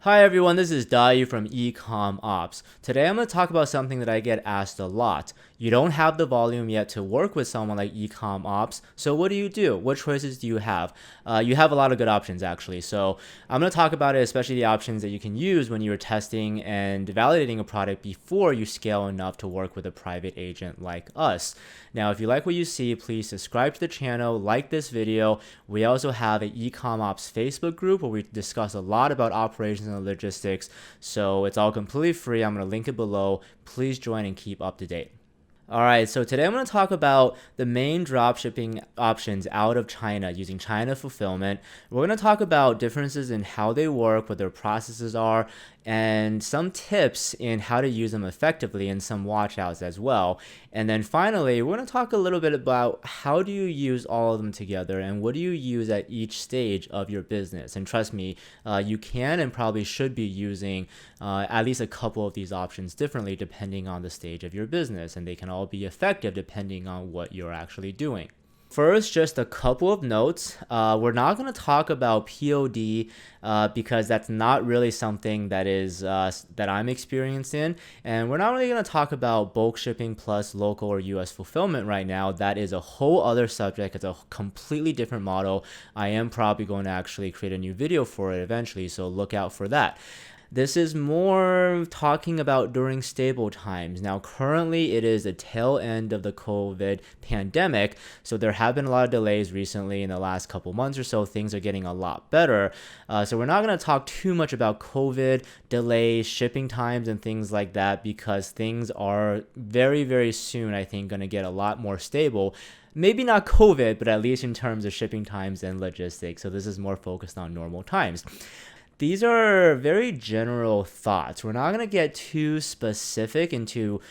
Hi everyone, this is Dayu from EcommOps. Today I'm going to talk about something that I get asked a lot. You don't have the volume yet to work with someone like EcommOps, so what do? What choices do you have? You have a lot of good options actually, so I'm going to talk about it, especially the options that you can use when you're testing and validating a product before you scale enough to work with a private agent like us. Now, if you like what you see, please subscribe to the channel, like this video. We also have an EcommOps Facebook group where we discuss a lot about operations and logistics, so it's all completely free. I'm going to link it below. Please join and keep up to date. Alright, so today I'm going to talk about the main dropshipping options out of China using China fulfillment. We're going to talk about differences in how they work, what their processes are, and some tips in how to use them effectively and some watchouts as well. And then finally, we're going to talk a little bit about how do you use all of them together and what do you use at each stage of your business. And trust me, you can and probably should be using at least a couple of these options differently depending on the stage of your business, and they can all be effective depending on what you're actually doing. First, just a couple of notes. We're not going to talk about POD because that's not really something that is that I'm experienced in, and we're not really going to talk about bulk shipping plus local or US fulfillment right now. That is a whole other subject. It's a completely different model. I am probably going to actually create a new video for it eventually, so look out for that. This is more talking about during stable times. Now, currently, it is the tail end of the COVID pandemic, so there have been a lot of delays recently in the last couple months or so. Things are getting a lot better. So we're not going to talk too much about COVID, delays, shipping times, and things like that because things are very, very soon, I think, going to get a lot more stable. Maybe not COVID, but at least in terms of shipping times and logistics. So this is more focused on normal times. These are very general thoughts. We're not going to get too specific into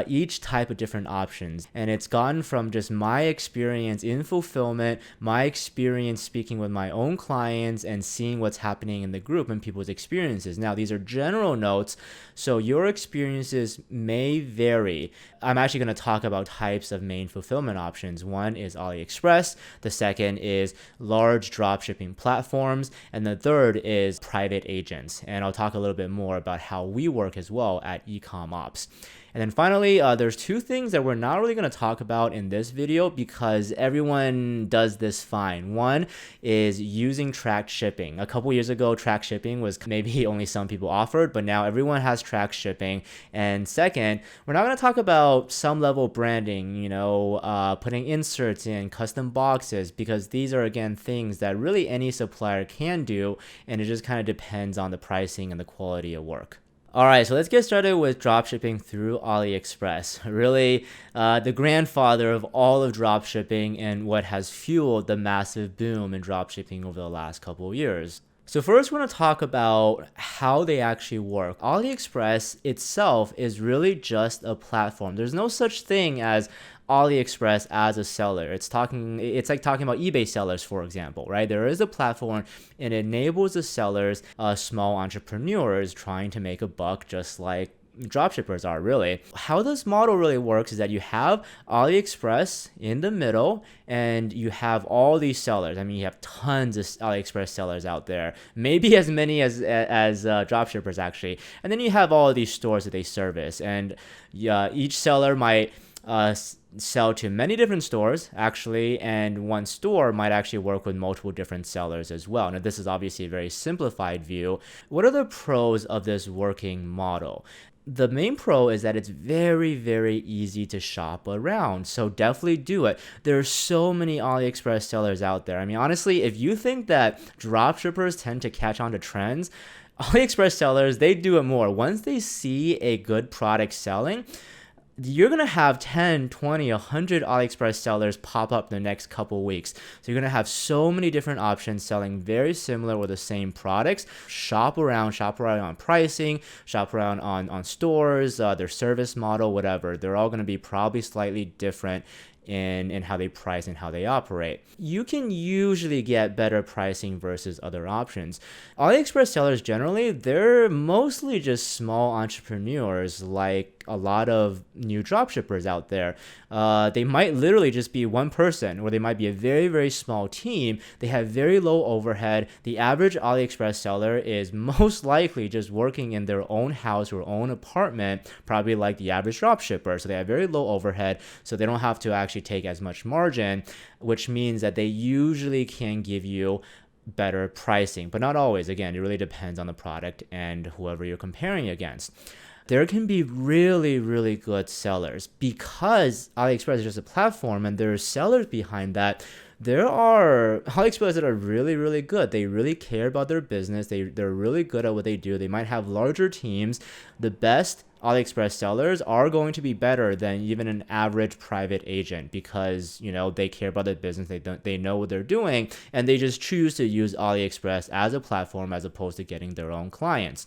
each type of different options. And it's gotten from just my experience in fulfillment, my experience speaking with my own clients and seeing what's happening in the group and people's experiences. Now, these are general notes, so your experiences may vary. I'm actually going to talk about types of main fulfillment options. One is Aliexpress, the second is large dropshipping platforms, and the third is private agents. And I'll talk a little bit more about how we work as well at EcommOps. And then finally, there's two things that we're not really going to talk about in this video because everyone does this fine. One is using tracked shipping. A couple years ago, tracked shipping was maybe only some people offered, but now everyone has tracked shipping. And second, we're not going to talk about some level branding, putting inserts in, custom boxes, because these are, again, things that really any supplier can do, and it just kind of depends on the pricing and the quality of work. Alright, so let's get started with dropshipping through Aliexpress. Really, the grandfather of all of dropshipping and what has fueled the massive boom in dropshipping over the last couple of years. So first, we're going to talk about how they actually work. Aliexpress itself is really just a platform. There's no such thing as Aliexpress as a seller. It's like talking about eBay sellers, for example, right? There is a platform and it enables the sellers, small entrepreneurs trying to make a buck just like dropshippers are really. How this model really works is that you have Aliexpress in the middle and you have all these sellers. I mean, you have tons of Aliexpress sellers out there, maybe as many as dropshippers actually. And then you have all of these stores that they service, and each seller might sell to many different stores actually, and one store might actually work with multiple different sellers as well. Now, this is obviously a very simplified view. What are the pros of this working model? The main pro is that it's very, very easy to shop around. So definitely do it. There are so many Aliexpress sellers out there. I mean, honestly, if you think that dropshippers tend to catch on to trends, Aliexpress sellers, they do it more. Once they see a good product selling, you're going to have 10, 20, 100 Aliexpress sellers pop up in the next couple weeks. So you're going to have so many different options selling very similar or the same products. Shop around on pricing, shop around on stores, their service model, whatever. They're all going to be probably slightly different in how they price and how they operate. You can usually get better pricing versus other options. AliExpress sellers generally, they're mostly just small entrepreneurs like a lot of new dropshippers out there. They might literally just be one person, or they might be a very, very small team. They have very low overhead. The average AliExpress seller is most likely just working in their own house or own apartment, probably like the average dropshipper. So they have very low overhead, so they don't have to actually take as much margin, which means that they usually can give you better pricing, but not always. Again, it really depends on the product and whoever you're comparing against. There can be really, really good sellers because AliExpress is just a platform and there are sellers behind that. There are AliExpress that are really, really good. They really care about their business. They're really good at what they do. They might have larger teams. The best AliExpress sellers are going to be better than even an average private agent because, they care about their business. They know what they're doing, and they just choose to use AliExpress as a platform as opposed to getting their own clients.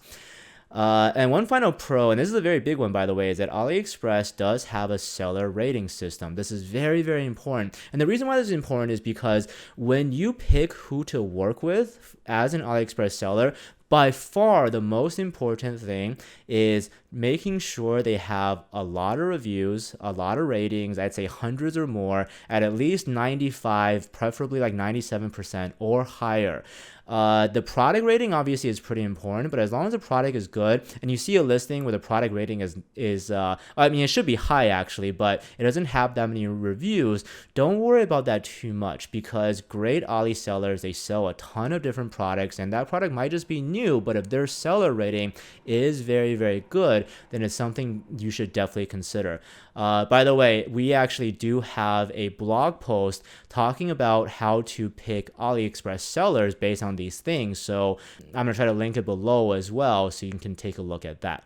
And one final pro, and this is a very big one, by the way, is that AliExpress does have a seller rating system. This is very, very important. And the reason why this is important is because when you pick who to work with as an AliExpress seller, by far the most important thing is making sure they have a lot of reviews, a lot of ratings, I'd say hundreds or more, at least 95, preferably like 97% or higher. The product rating obviously is pretty important, but as long as the product is good and you see a listing where the product rating is it should be high actually, but it doesn't have that many reviews, don't worry about that too much because great Ali sellers, they sell a ton of different products and that product might just be new, but if their seller rating is very, very good, then it's something you should definitely consider. By the way, we actually do have a blog post talking about how to pick AliExpress sellers based on these things. So I'm going to try to link it below as well so you can take a look at that.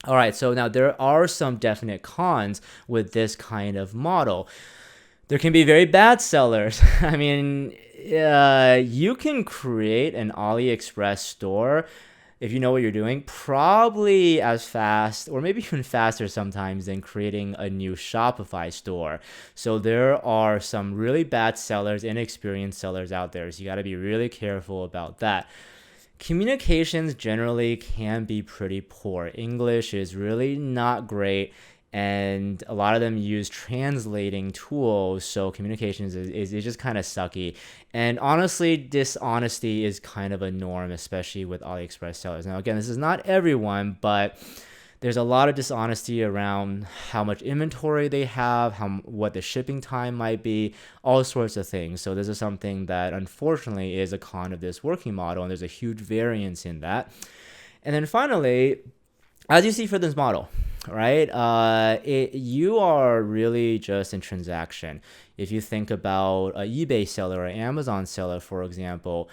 All right, so now there are some definite cons with this kind of model. There can be very bad sellers. I mean, you can create an AliExpress store if you know what you're doing, probably as fast or maybe even faster sometimes than creating a new Shopify store. So there are some really bad sellers, inexperienced sellers out there. So you got to be really careful about that. Communications generally can be pretty poor. English is really not great. And a lot of them use translating tools, so communications is just kind of sucky. And honestly, dishonesty is kind of a norm, especially with AliExpress sellers. Now, again, this is not everyone, but there's a lot of dishonesty around how much inventory they have, what the shipping time might be, all sorts of things. So this is something that unfortunately is a con of this working model, and there's a huge variance in that. And then finally, as you see for this model, right? You are really just in transaction. If you think about an eBay seller or Amazon seller, for example,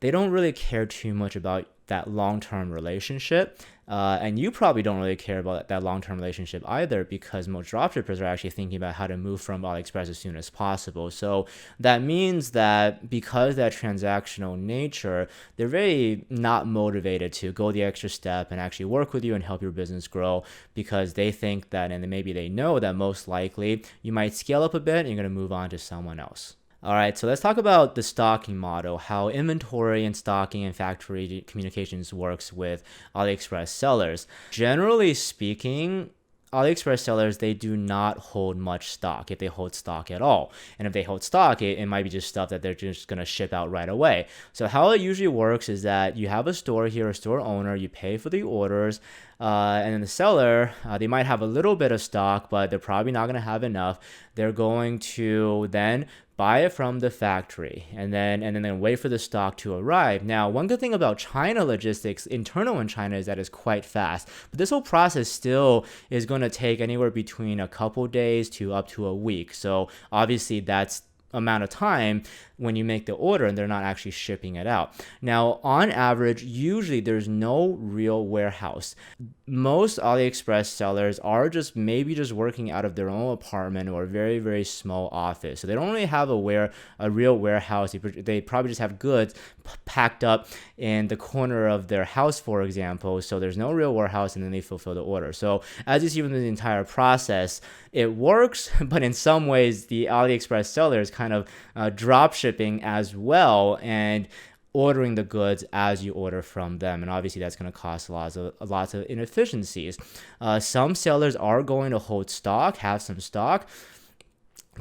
they don't really care too much about that long-term relationship. And you probably don't really care about that long-term relationship either because most dropshippers are actually thinking about how to move from AliExpress as soon as possible. So that means that because of that transactional nature, they're very not motivated to go the extra step and actually work with you and help your business grow because they think that, and maybe they know that most likely you might scale up a bit and you're going to move on to someone else. All right, so let's talk about the stocking model, how inventory and stocking and factory communications works with AliExpress sellers. Generally speaking, AliExpress sellers, they do not hold much stock, if they hold stock at all. And if they hold stock, it might be just stuff that they're just going to ship out right away. So how it usually works is that you have a store here, a store owner, you pay for the orders, and then the seller, they might have a little bit of stock, but they're probably not going to have enough. They're going to then buy it from the factory and then wait for the stock to arrive. Now, one good thing about China logistics, internal in China, is that it's quite fast. But this whole process still is going to take anywhere between a couple days to up to a week. So obviously that's amount of time when you make the order and they're not actually shipping it out. Now, on average, usually there's no real warehouse. most AliExpress sellers are just maybe just working out of their own apartment or a very, very small office. So they don't really have a real warehouse. They probably just have goods packed up in the corner of their house, for example. So there's no real warehouse, and then they fulfill the order. So as you see from the entire process, it works, but in some ways, the AliExpress seller is kind of drop shipping as well, and ordering the goods as you order from them, and obviously that's going to cost lots of inefficiencies. Some sellers are going to hold stock, have some stock,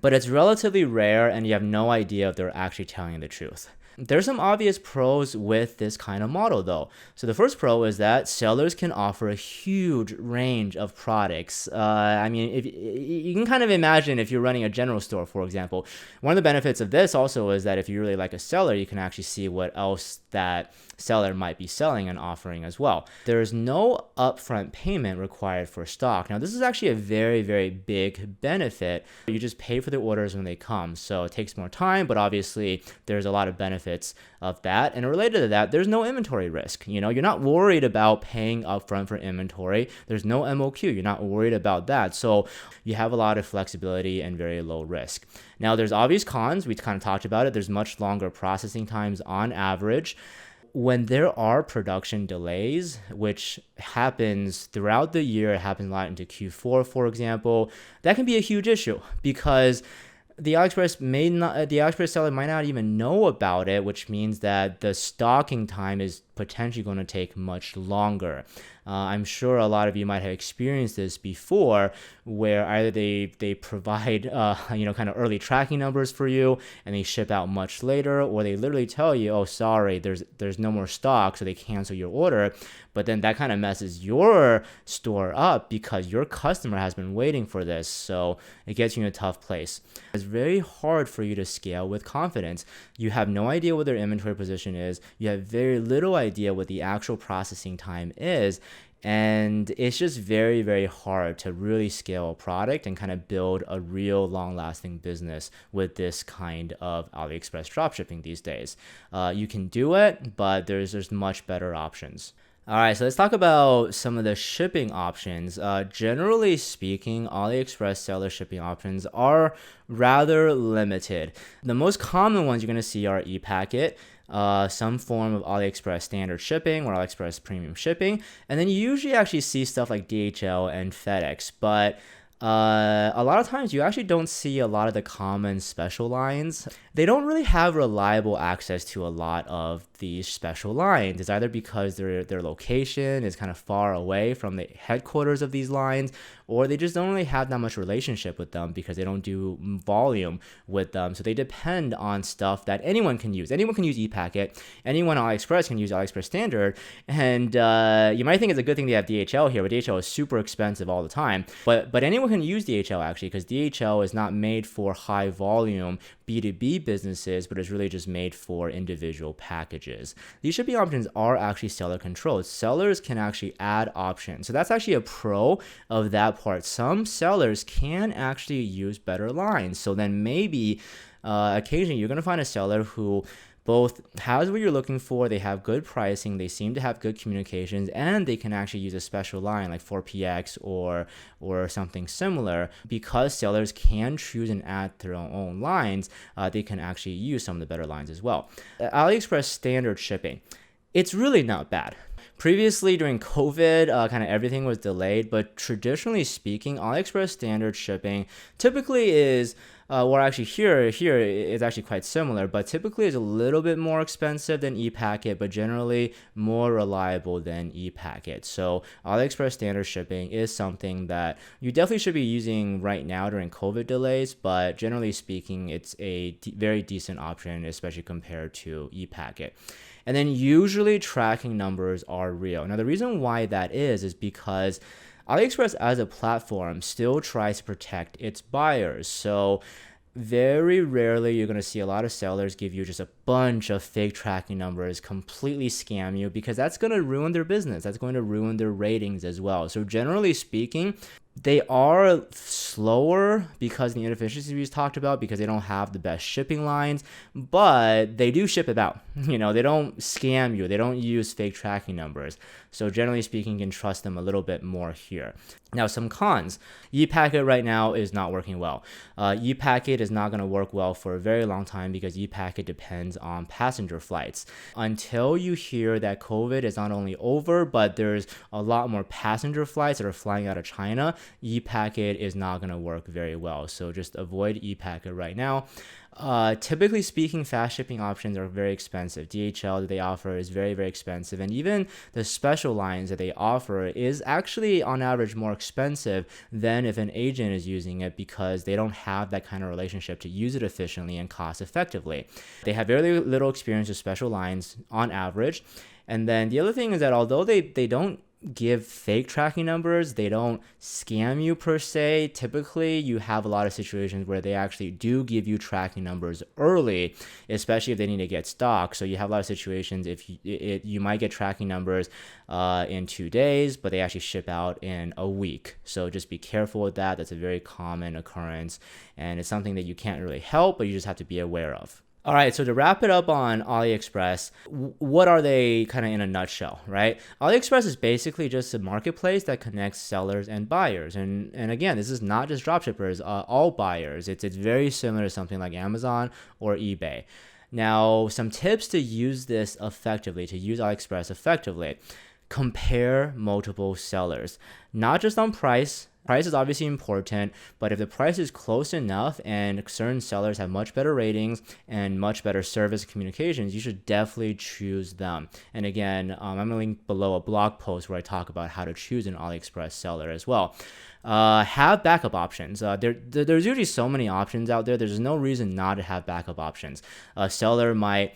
but it's relatively rare, and you have no idea if they're actually telling you the truth. There's some obvious pros with this kind of model though. So the first pro is that sellers can offer a huge range of products. I mean, if you can kind of imagine if you're running a general store, for example, one of the benefits of this also is that if you really like a seller, you can actually see what else that seller might be selling and offering as well. There is no upfront payment required for stock. Now, this is actually a very, very big benefit. You just pay for the orders when they come. So it takes more time, but obviously there's a lot of benefits of that. And related to that, there's no inventory risk. You know, you're not worried about paying upfront for inventory. There's no MOQ. You're not worried about that. So you have a lot of flexibility and very low risk. Now, there's obvious cons. We kind of talked about it. There's much longer processing times on average. When there are production delays, which happens throughout the year, it happens a lot into Q4, for example, that can be a huge issue because the AliExpress seller might not even know about it, which means that the stocking time is potentially going to take much longer. I'm sure a lot of you might have experienced this before, where either they provide kind of early tracking numbers for you and they ship out much later, or they literally tell you, oh, sorry, there's no more stock, so they cancel your order. But then that kind of messes your store up because your customer has been waiting for this, so it gets you in a tough place. It's very hard for you to scale with confidence. You have no idea what their inventory position is. You have very little idea what the actual processing time is. And it's just very, very hard to really scale a product and kind of build a real long-lasting business with this kind of AliExpress dropshipping these days. You can do it, but there's much better options. All right, so let's talk about some of the shipping options. Generally speaking, AliExpress seller shipping options are rather limited. The most common ones you're going to see are ePacket, some form of AliExpress standard shipping or AliExpress premium shipping, and then you usually actually see stuff like DHL and FedEx, but a lot of times you actually don't see a lot of the common special lines. They don't really have reliable access to a lot of these special lines. It's either because their location is kind of far away from the headquarters of these lines, or they just don't really have that much relationship with them because they don't do volume with them. So they depend on stuff that anyone can use. Anyone can use ePacket. Anyone on AliExpress can use AliExpress Standard. And you might think it's a good thing they have DHL here, but DHL is super expensive all the time. But anyone can use DHL actually, because DHL is not made for high volume B2B businesses, but it's really just made for individual packages. These shipping options are actually seller controlled. Sellers can actually add options. So that's actually a pro of that part. Some sellers can actually use better lines. So then maybe occasionally you're going to find a seller who both has what you're looking for, they have good pricing, they seem to have good communications, and they can actually use a special line like 4PX or something similar. Because sellers can choose and add their own lines, they can actually use some of the better lines as well. AliExpress standard shipping, it's really not bad. Previously, during COVID, kind of everything was delayed, but traditionally speaking, AliExpress standard shipping typically is, or actually here is actually quite similar, but typically is a little bit more expensive than ePacket, but generally more reliable than ePacket. So AliExpress standard shipping is something that you definitely should be using right now during COVID delays, but generally speaking, it's a very decent option, especially compared to ePacket. And then usually tracking numbers are real. Now, the reason why that is because AliExpress as a platform still tries to protect its buyers. So very rarely you're going to see a lot of sellers give you just a bunch of fake tracking numbers completely scam you, because that's going to ruin their business. That's going to ruin their ratings as well. So generally speaking, they are slower because of the inefficiencies we talked about, because they don't have the best shipping lines, but they do ship it out. They don't scam you. They don't use fake tracking numbers. So generally speaking, you can trust them a little bit more here. Now, some cons. ePacket right now is not working well. ePacket is not going to work well for a very long time because ePacket depends on passenger flights. Until you hear that COVID is not only over, but there's a lot more passenger flights that are flying out of China, ePacket is not going to work very well. So just avoid ePacket right now. Typically speaking, fast shipping options are very expensive. DHL that they offer is very, very expensive. And even the special lines that they offer is actually on average more expensive than if an agent is using it, because they don't have that kind of relationship to use it efficiently and cost effectively. They have very little experience with special lines on average. And then the other thing is that although they don't give fake tracking numbers, they don't scam you per se. Typically, you have a lot of situations where they actually do give you tracking numbers early, especially if they need to get stock. So you have a lot of situations if you might get tracking numbers in 2 days, but they actually ship out in a week. So just be careful with that. That's a very common occurrence, and it's something that you can't really help, but you just have to be aware of. All right, so to wrap it up on Aliexpress, what are they kind of in a nutshell, right? Aliexpress is basically just a marketplace that connects sellers and buyers. And again, this is not just dropshippers, all buyers. It's very similar to something like Amazon or eBay. Now, some tips to use this effectively, to use Aliexpress effectively. Compare multiple sellers, not just on price. Price is obviously important, but if the price is close enough and certain sellers have much better ratings and much better service communications, you should definitely choose them. And again, I'm going to link below a blog post where I talk about how to choose an Aliexpress seller as well. Have backup options. There's usually so many options out there. There's no reason not to have backup options. A seller might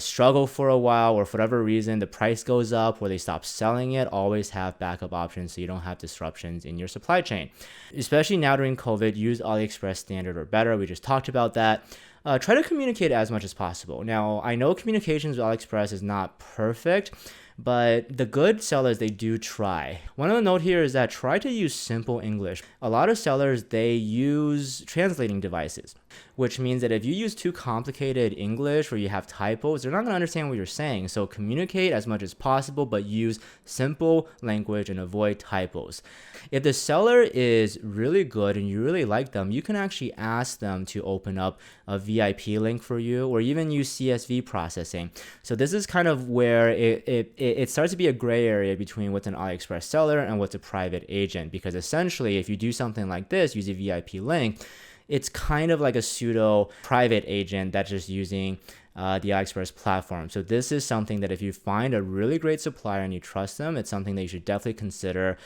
struggle for a while, or for whatever reason the price goes up or they stop selling it. Always have backup options so you don't have disruptions in your supply chain. Especially now during COVID, use Aliexpress standard or better. We just talked about that. Try to communicate as much as possible. Now, I know communications with Aliexpress is not perfect, but the good sellers, they do try. One of the note here is that try to use simple English. A lot of sellers, they use translating devices, which means that if you use too complicated English or you have typos, they're not going to understand what you're saying. So communicate as much as possible, but use simple language and avoid typos. If the seller is really good and you really like them, you can actually ask them to open up a VIP link for you, or even use CSV processing. So this is kind of where it starts to be a gray area between what's an Aliexpress seller and what's a private agent, because essentially if you do something like this, use a VIP link, it's kind of like a pseudo private agent that's just using the Aliexpress platform. So this is something that if you find a really great supplier and you trust them, it's something that you should definitely consider.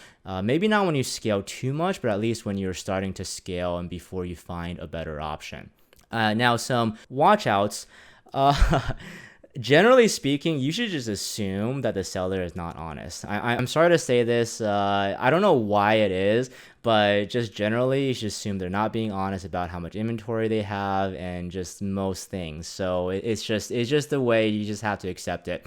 Maybe not when you scale too much, but at least when you're starting to scale and before you find a better option. Now, some watch outs. Generally speaking, you should just assume that the seller is not honest. I'm sorry to say this. I don't know why it is, but just generally, you should assume they're not being honest about how much inventory they have and just most things. So it's just the way you just have to accept it.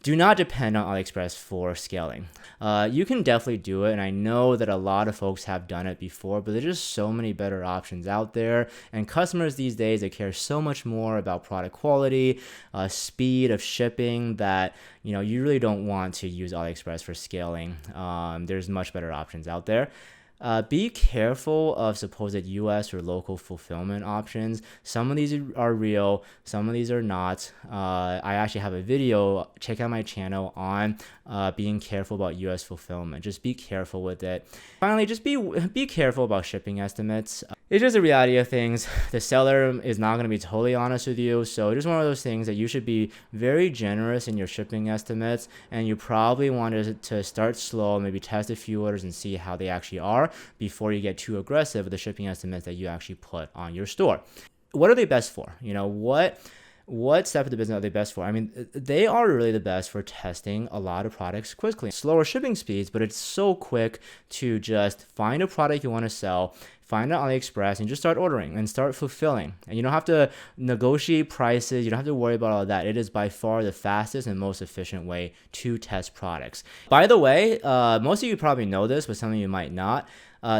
Do not depend on Aliexpress for scaling. You can definitely do it, and I know that a lot of folks have done it before, but there's just so many better options out there, and customers these days, they care so much more about product quality, speed of shipping, that you really don't want to use Aliexpress for scaling. There's much better options out there. Be careful of supposed US or local fulfillment options. Some of these are real, some of these are not. I actually have a video, check out my channel, on being careful about US fulfillment. Just be careful with it. Finally, just be careful about shipping estimates. It's just the reality of things. The seller is not going to be totally honest with you. So it's just one of those things that you should be very generous in your shipping estimates, and you probably want to start slow, maybe test a few orders and see how they actually are before you get too aggressive with the shipping estimates that you actually put on your store. What are they best for? What step of the business are they best for? I mean, they are really the best for testing a lot of products quickly. Slower shipping speeds, but it's so quick to just find a product you want to sell, find it on AliExpress and just start ordering and start fulfilling. And you don't have to negotiate prices. You don't have to worry about all of that. It is by far the fastest and most efficient way to test products. By the way, most of you probably know this, but some of you might not.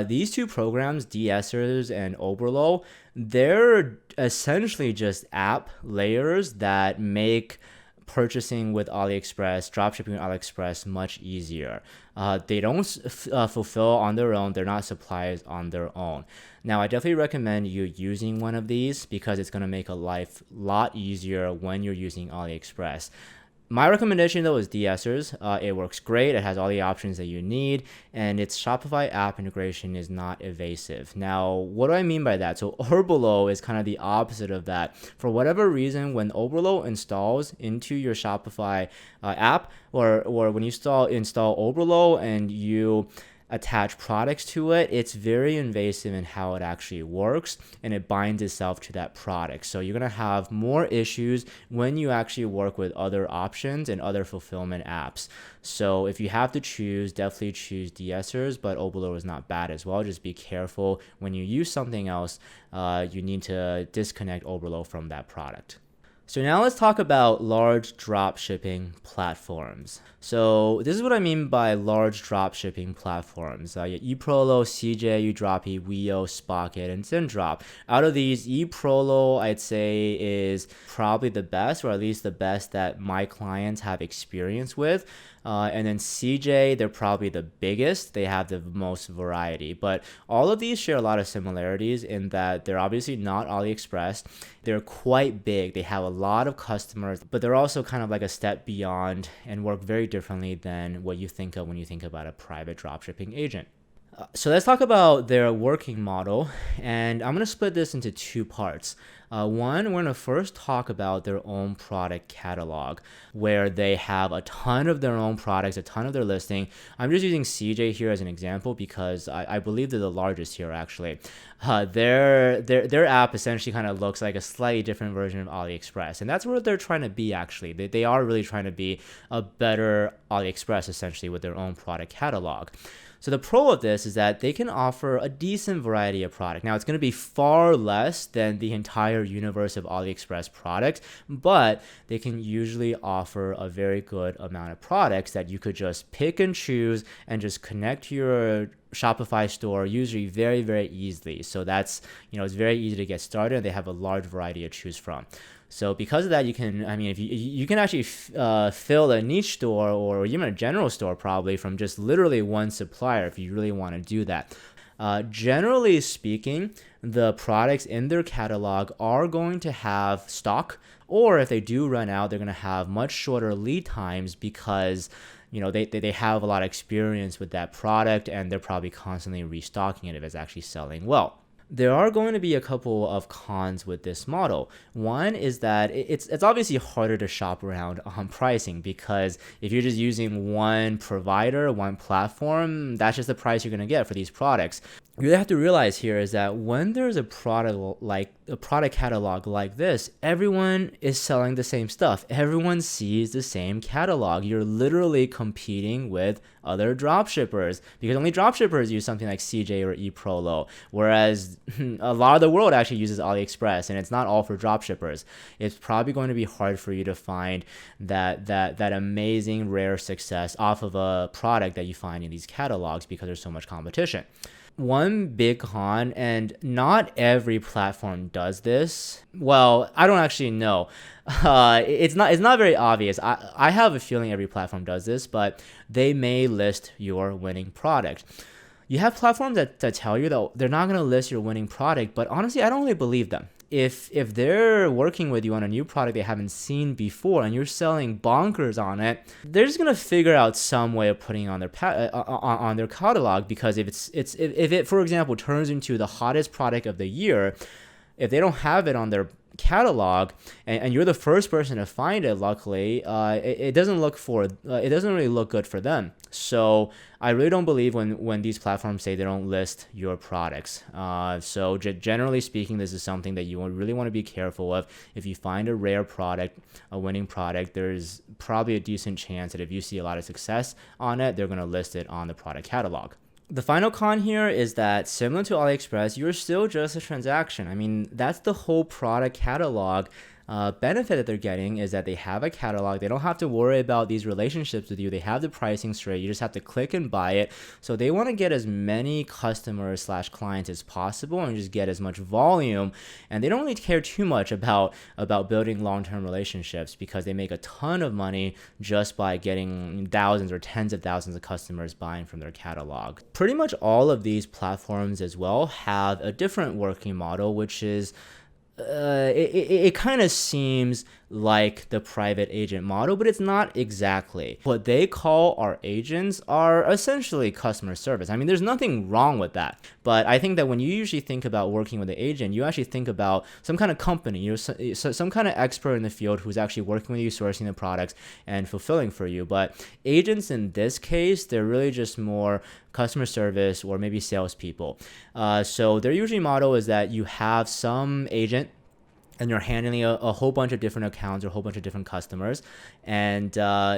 These two programs, de-essers and Eprolo, they're essentially just app layers that make purchasing with AliExpress, dropshipping with AliExpress much easier. They don't fulfill on their own. They're not suppliers on their own. Now, I definitely recommend you using one of these because it's going to make a life a lot easier when you're using AliExpress. My recommendation though is de-essers. It works great. It has all the options that you need, and its Shopify app integration is not evasive. Now, what do I mean by that? So Eprolo is kind of the opposite of that. For whatever reason, when Eprolo installs into your Shopify app, or when you install Eprolo and you attach products to it, it's very invasive in how it actually works, and it binds itself to that product. So you're going to have more issues when you actually work with other options and other fulfillment apps. So if you have to choose, definitely choose de-essers, but Eprolo is not bad as well. Just be careful when you use something else. You need to disconnect Eprolo from that product. So now let's talk about large drop shipping platforms. So this is what I mean by large drop shipping platforms. Eprolo, CJ, Udroppy, Weo, Spocket, and Zendrop. Out of these, Eprolo I'd say is probably the best, or at least the best that my clients have experience with. And then CJ, they're probably the biggest. They have the most variety. But all of these share a lot of similarities in that they're obviously not AliExpress. They're quite big. They have a lot of customers, but they're also kind of like a step beyond and work very differently than what you think of when you think about a private dropshipping agent. So let's talk about their working model, and I'm going to split this into two parts. One, we're going to first talk about their own product catalog, where they have a ton of their own products, a ton of their listing. I'm just using CJ here as an example because I believe they're the largest here actually. Their app essentially kind of looks like a slightly different version of AliExpress, and that's where they're trying to be actually. They are really trying to be a better AliExpress essentially with their own product catalog. So the pro of this is that they can offer a decent variety of product. Now, it's going to be far less than the entire universe of AliExpress products, but they can usually offer a very good amount of products that you could just pick and choose and just connect to your Shopify store usually very, very easily. So that's, it's very easy to get started, and they have a large variety to choose from. So because of that, you can, if you can actually fill a niche store or even a general store probably from just literally one supplier if you really want to do that. Generally speaking, the products in their catalog are going to have stock, or if they do run out, they're going to have much shorter lead times because they have a lot of experience with that product, and they're probably constantly restocking it if it's actually selling well. There are going to be a couple of cons with this model. One is that it's obviously harder to shop around on pricing because if you're just using one provider, one platform, that's just the price you're going to get for these products. You have to realize here is that when there's a product catalog like this, everyone is selling the same stuff. Everyone sees the same catalog. You're literally competing with other dropshippers because only dropshippers use something like CJ or Eprolo, whereas a lot of the world actually uses AliExpress, and it's not all for dropshippers. It's probably going to be hard for you to find that amazing rare success off of a product that you find in these catalogs because there's so much competition. One big con, and not every platform does this. Well, I don't actually know. It's not very obvious. I have a feeling every platform does this, but they may list your winning product. You have platforms that tell you that they're not going to list your winning product, but honestly, I don't really believe them. If they're working with you on a new product they haven't seen before and you're selling bonkers on it, they're just gonna figure out some way of putting it on their catalog, because if it for example turns into the hottest product of the year, if they don't have it on their catalog and you're the first person to find it, luckily it doesn't really look good for them. So I really don't believe when these platforms say they don't list your products. So generally speaking, this is something that you really want to be careful of. If you find a rare product, a winning product, there's probably a decent chance that if you see a lot of success on it, they're going to list it on the product catalog. The final con here is that similar to AliExpress, you're still just a transaction. I mean, that's the whole product catalog benefit that they're getting is that they have a catalog. They don't have to worry about these relationships with you. They have the pricing straight. You just have to click and buy it. So they want to get as many customers slash clients as possible and just get as much volume. And they don't really care too much about building long-term relationships because they make a ton of money just by getting thousands or tens of thousands of customers buying from their catalog. Pretty much all of these platforms as well have a different working model, which is it kind of seems like the private agent model, but it's not exactly. What they call our agents are essentially customer service. I mean, there's nothing wrong with that, but I think that when you usually think about working with an agent, you actually think about some kind of company, some kind of expert in the field who's actually working with you, sourcing the products and fulfilling for you. But agents in this case, they're really just more customer service or maybe salespeople. So their usually model is that you have some agent and you're handling a whole bunch of different accounts or a whole bunch of different customers, and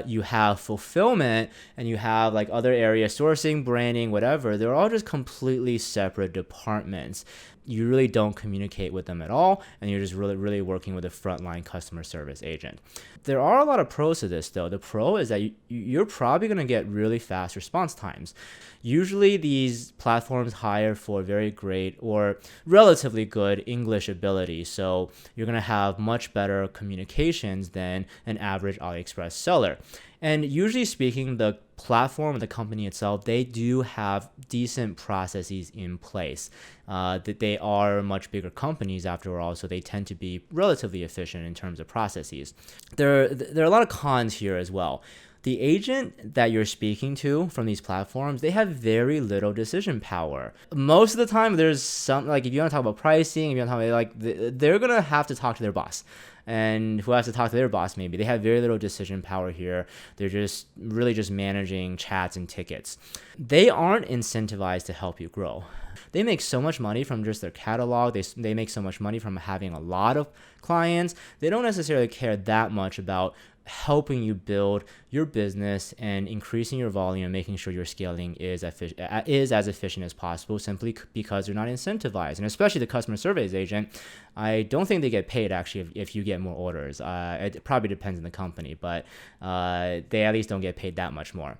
you have fulfillment and you have like other areas, sourcing, branding, whatever. They're all just completely separate departments. You really don't communicate with them at all, and you're just really working with a frontline customer service agent. There are a lot of pros to this though. The pro is that you're probably going to get really fast response times. Usually these platforms hire for very great or relatively good English ability, so you're going to have much better communications than an average AliExpress seller. And usually speaking, the platform, the company itself, they do have decent processes in place. That they are much bigger companies after all, so they tend to be relatively efficient in terms of processes. There are a lot of cons here as well. The agent that you're speaking to from these platforms, they have very little decision power. Most of the time, there's some, like if you want to talk about pricing, if you want to talk about they're going to have to talk to their boss. And who has to talk to their boss maybe. They have very little decision power here. They're just really just managing chats and tickets. They aren't incentivized to help you grow. They make so much money from just their catalog. They make so much money from having a lot of clients. They don't necessarily care that much about helping you build your business and increasing your volume, making sure your scaling is as efficient as possible, simply because they're not incentivized. And especially the customer service agent, I don't think they get paid actually if you get more orders. It probably depends on the company, but they at least don't get paid that much more.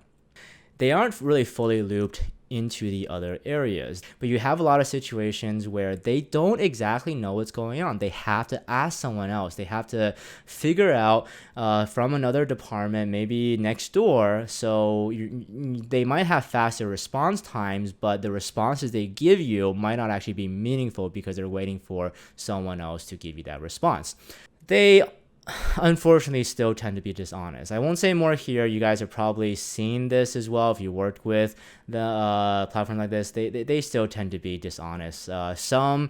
They aren't really fully looped into the other areas, but you have a lot of situations where they don't exactly know what's going on. They have to ask someone else. They have to figure out from another department, maybe next door. So they might have faster response times, but the responses they give you might not actually be meaningful because they're waiting for someone else to give you that response. They unfortunately still tend to be dishonest. I won't say more here. You guys have probably seen this as well if you worked with the platform like this. They still tend to be dishonest. Some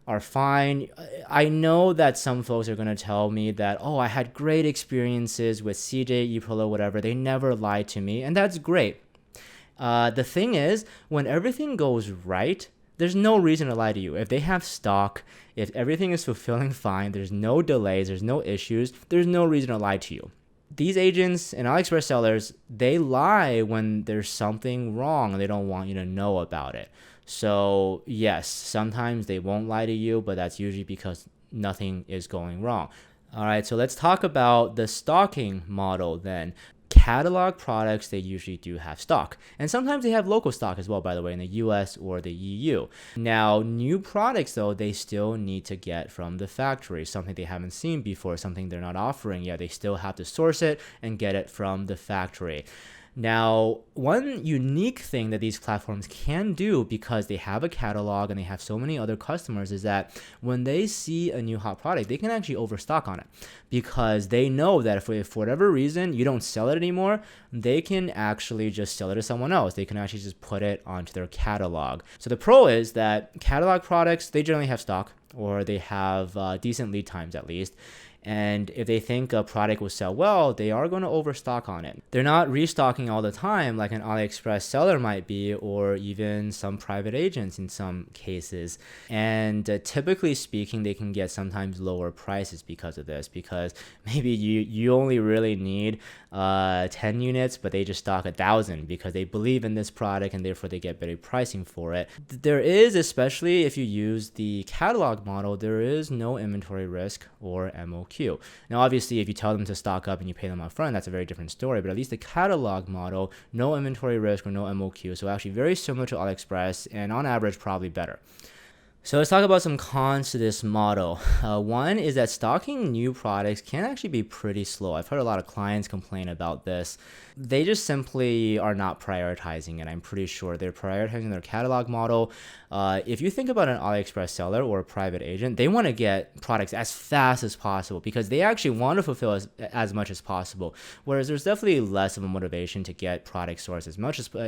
are fine. I know that some folks are going to tell me that, oh, I had great experiences with CJ, Eprolo, whatever. They never lied to me, and that's great. The thing is, when everything goes right, there's no reason to lie to you. If they have stock, if everything is fulfilling fine, there's no delays, there's no issues, there's no reason to lie to you. These agents and AliExpress sellers, they lie when there's something wrong and they don't want you to know about it. So yes, sometimes they won't lie to you, but that's usually because nothing is going wrong. All right, so let's talk about the stocking model then. Catalog products, they usually do have stock. And sometimes they have local stock as well, by the way, in the US or the EU. Now, new products, though, they still need to get from the factory, something they haven't seen before, something they're not offering yet. They still have to source it and get it from the factory. Now, one unique thing that these platforms can do because they have a catalog and they have so many other customers is that when they see a new hot product, they can actually overstock on it because they know that if for whatever reason you don't sell it anymore, they can actually just sell it to someone else. They can actually just put it onto their catalog. So the pro is that catalog products, they generally have stock or they have decent lead times at least. And if they think a product will sell well, they are going to overstock on it. They're not restocking all the time like an AliExpress seller might be, or even some private agents in some cases. And typically speaking, they can get sometimes lower prices because of this, because maybe you only really need 10 units, but they just stock 1,000 because they believe in this product and therefore they get better pricing for it. There is, especially if you use the catalog model, there is no inventory risk or MOQ. Now, obviously, if you tell them to stock up and you pay them up front, that's a very different story, but at least the catalog model, no inventory risk or no MOQ. So actually very similar to AliExpress, and on average, probably better. So let's talk about some cons to this model. One is that stocking new products can actually be pretty slow. I've heard a lot of clients complain about this. They just simply are not prioritizing it. I'm pretty sure they're prioritizing their catalog model. If you think about an AliExpress seller or a private agent, they want to get products as fast as possible because they actually want to fulfill as much as possible. Whereas there's definitely less of a motivation to get product sourced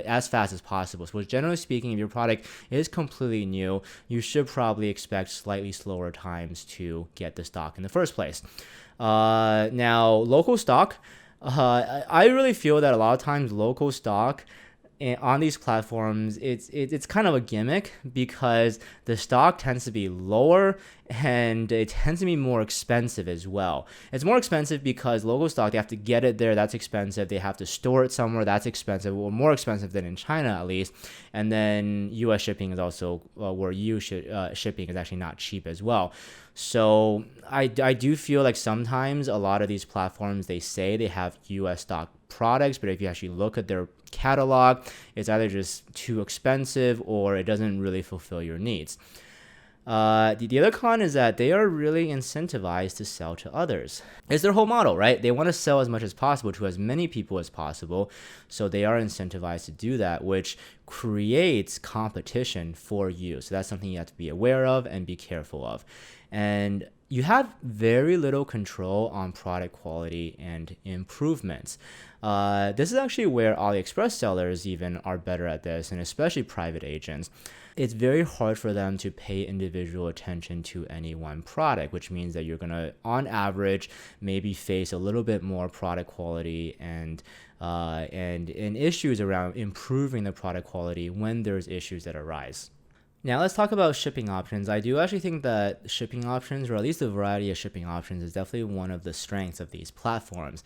as fast as possible. So generally speaking, if your product is completely new, you should probably expect slightly slower times to get the stock in the first place. Now, local stock, I really feel that a lot of times local stock on these platforms, it's kind of a gimmick because the stock tends to be lower and it tends to be more expensive as well. It's more expensive because local stock, they have to get it there, that's expensive. They have to store it somewhere, that's expensive, or more expensive than in China at least. And then US shipping is also where shipping is actually not cheap as well. So I do feel like sometimes a lot of these platforms, they say they have US stock products, but if you actually look at their catalog, it's either just too expensive or it doesn't really fulfill your needs. The other con is that they are really incentivized to sell to others. It's their whole model, right? They want to sell as much as possible to as many people as possible. So they are incentivized to do that, which creates competition for you. So that's something you have to be aware of and be careful of. And you have very little control on product quality and improvements. This is actually where AliExpress sellers even are better at this, and especially private agents. It's very hard for them to pay individual attention to any one product, which means that you're going to, on average, maybe face a little bit more product quality and issues around improving the product quality when there's issues that arise. Now let's talk about shipping options. I do actually think that shipping options, or at least the variety of shipping options, is definitely one of the strengths of these platforms.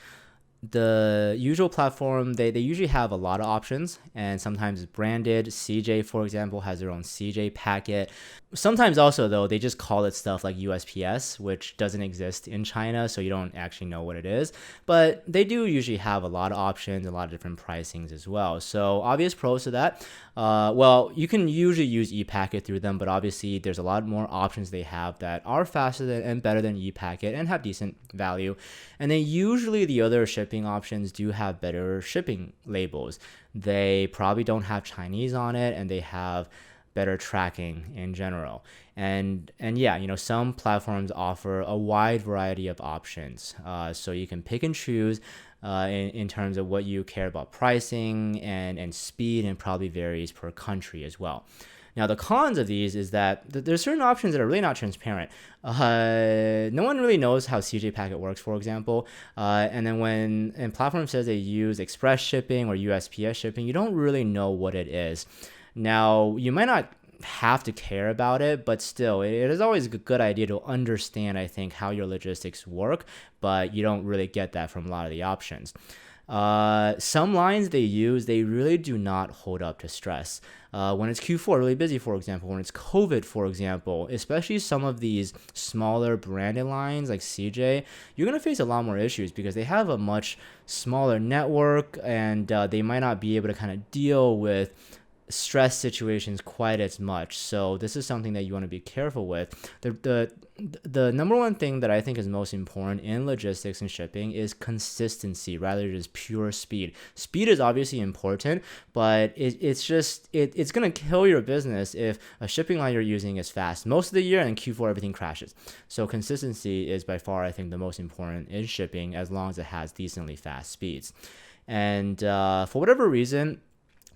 The usual platform, they usually have a lot of options, and sometimes it's branded. CJ, for example, has their own CJ packet. Sometimes also, though, they just call it stuff like USPS, which doesn't exist in China, so you don't actually know what it is. But they do usually have a lot of options, a lot of different pricings as well. So obvious pros to that. Well, you can usually use ePacket through them, but obviously there's a lot more options they have that are faster and better than ePacket and have decent value. And then usually the other shipping options do have better shipping labels. They probably don't have Chinese on it, and they have better tracking in general. And yeah, some platforms offer a wide variety of options. So you can pick and choose in terms of what you care about pricing and speed, and probably varies per country as well. Now, the cons of these is that there's certain options that are really not transparent. No one really knows how CJ Packet works, for example. And then when a platform says they use express shipping or USPS shipping, you don't really know what it is. Now, you might not have to care about it, but still, it is always a good idea to understand, I think, how your logistics work, but you don't really get that from a lot of the options. Some lines they use, they really do not hold up to stress. When it's Q4, really busy, for example, when it's COVID, for example, especially some of these smaller branded lines like CJ, you're going to face a lot more issues because they have a much smaller network, and they might not be able to kind of deal with stress situations quite as much. So this is something that you want to be careful with. The number one thing that I think is most important in logistics and shipping is consistency rather than just pure speed. Speed is obviously important, but it's going to kill your business if a shipping line you're using is fast most of the year and in Q4 everything crashes. So consistency is by far, I think, the most important in shipping, as long as it has decently fast speeds. And for whatever reason,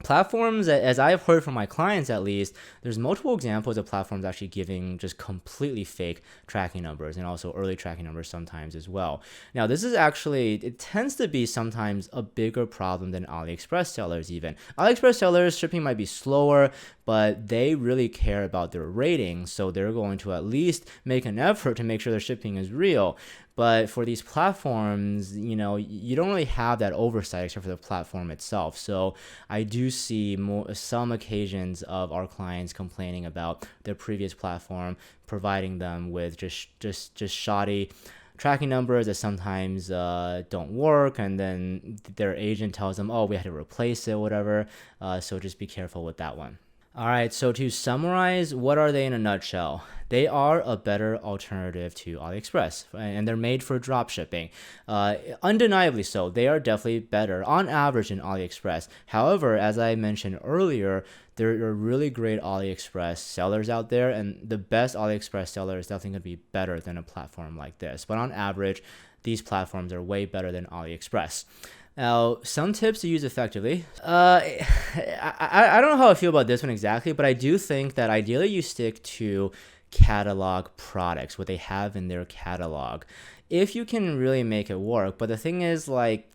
Platforms, as I've heard from my clients at least, there's multiple examples of platforms actually giving just completely fake tracking numbers and also early tracking numbers sometimes as well. Now, this is actually, it tends to be sometimes a bigger problem than AliExpress sellers even. AliExpress sellers, shipping might be slower, but they really care about their ratings, so they're going to at least make an effort to make sure their shipping is real. But for these platforms, you don't really have that oversight except for the platform itself. So I do see some occasions of our clients complaining about their previous platform providing them with just shoddy tracking numbers that sometimes don't work, and then their agent tells them, oh, we had to replace it, whatever. So just be careful with that one. All right, so to summarize, what are they in a nutshell? They are a better alternative to AliExpress, and they're made for drop shipping. Undeniably so, they are definitely better on average than AliExpress. However, as I mentioned earlier, there are really great AliExpress sellers out there, and the best AliExpress seller is definitely going to be better than a platform like this. But on average, these platforms are way better than AliExpress. Now, some tips to use effectively. I don't know how I feel about this one exactly, but I do think that ideally you stick to catalog products, what they have in their catalog, if you can really make it work. But the thing is, like,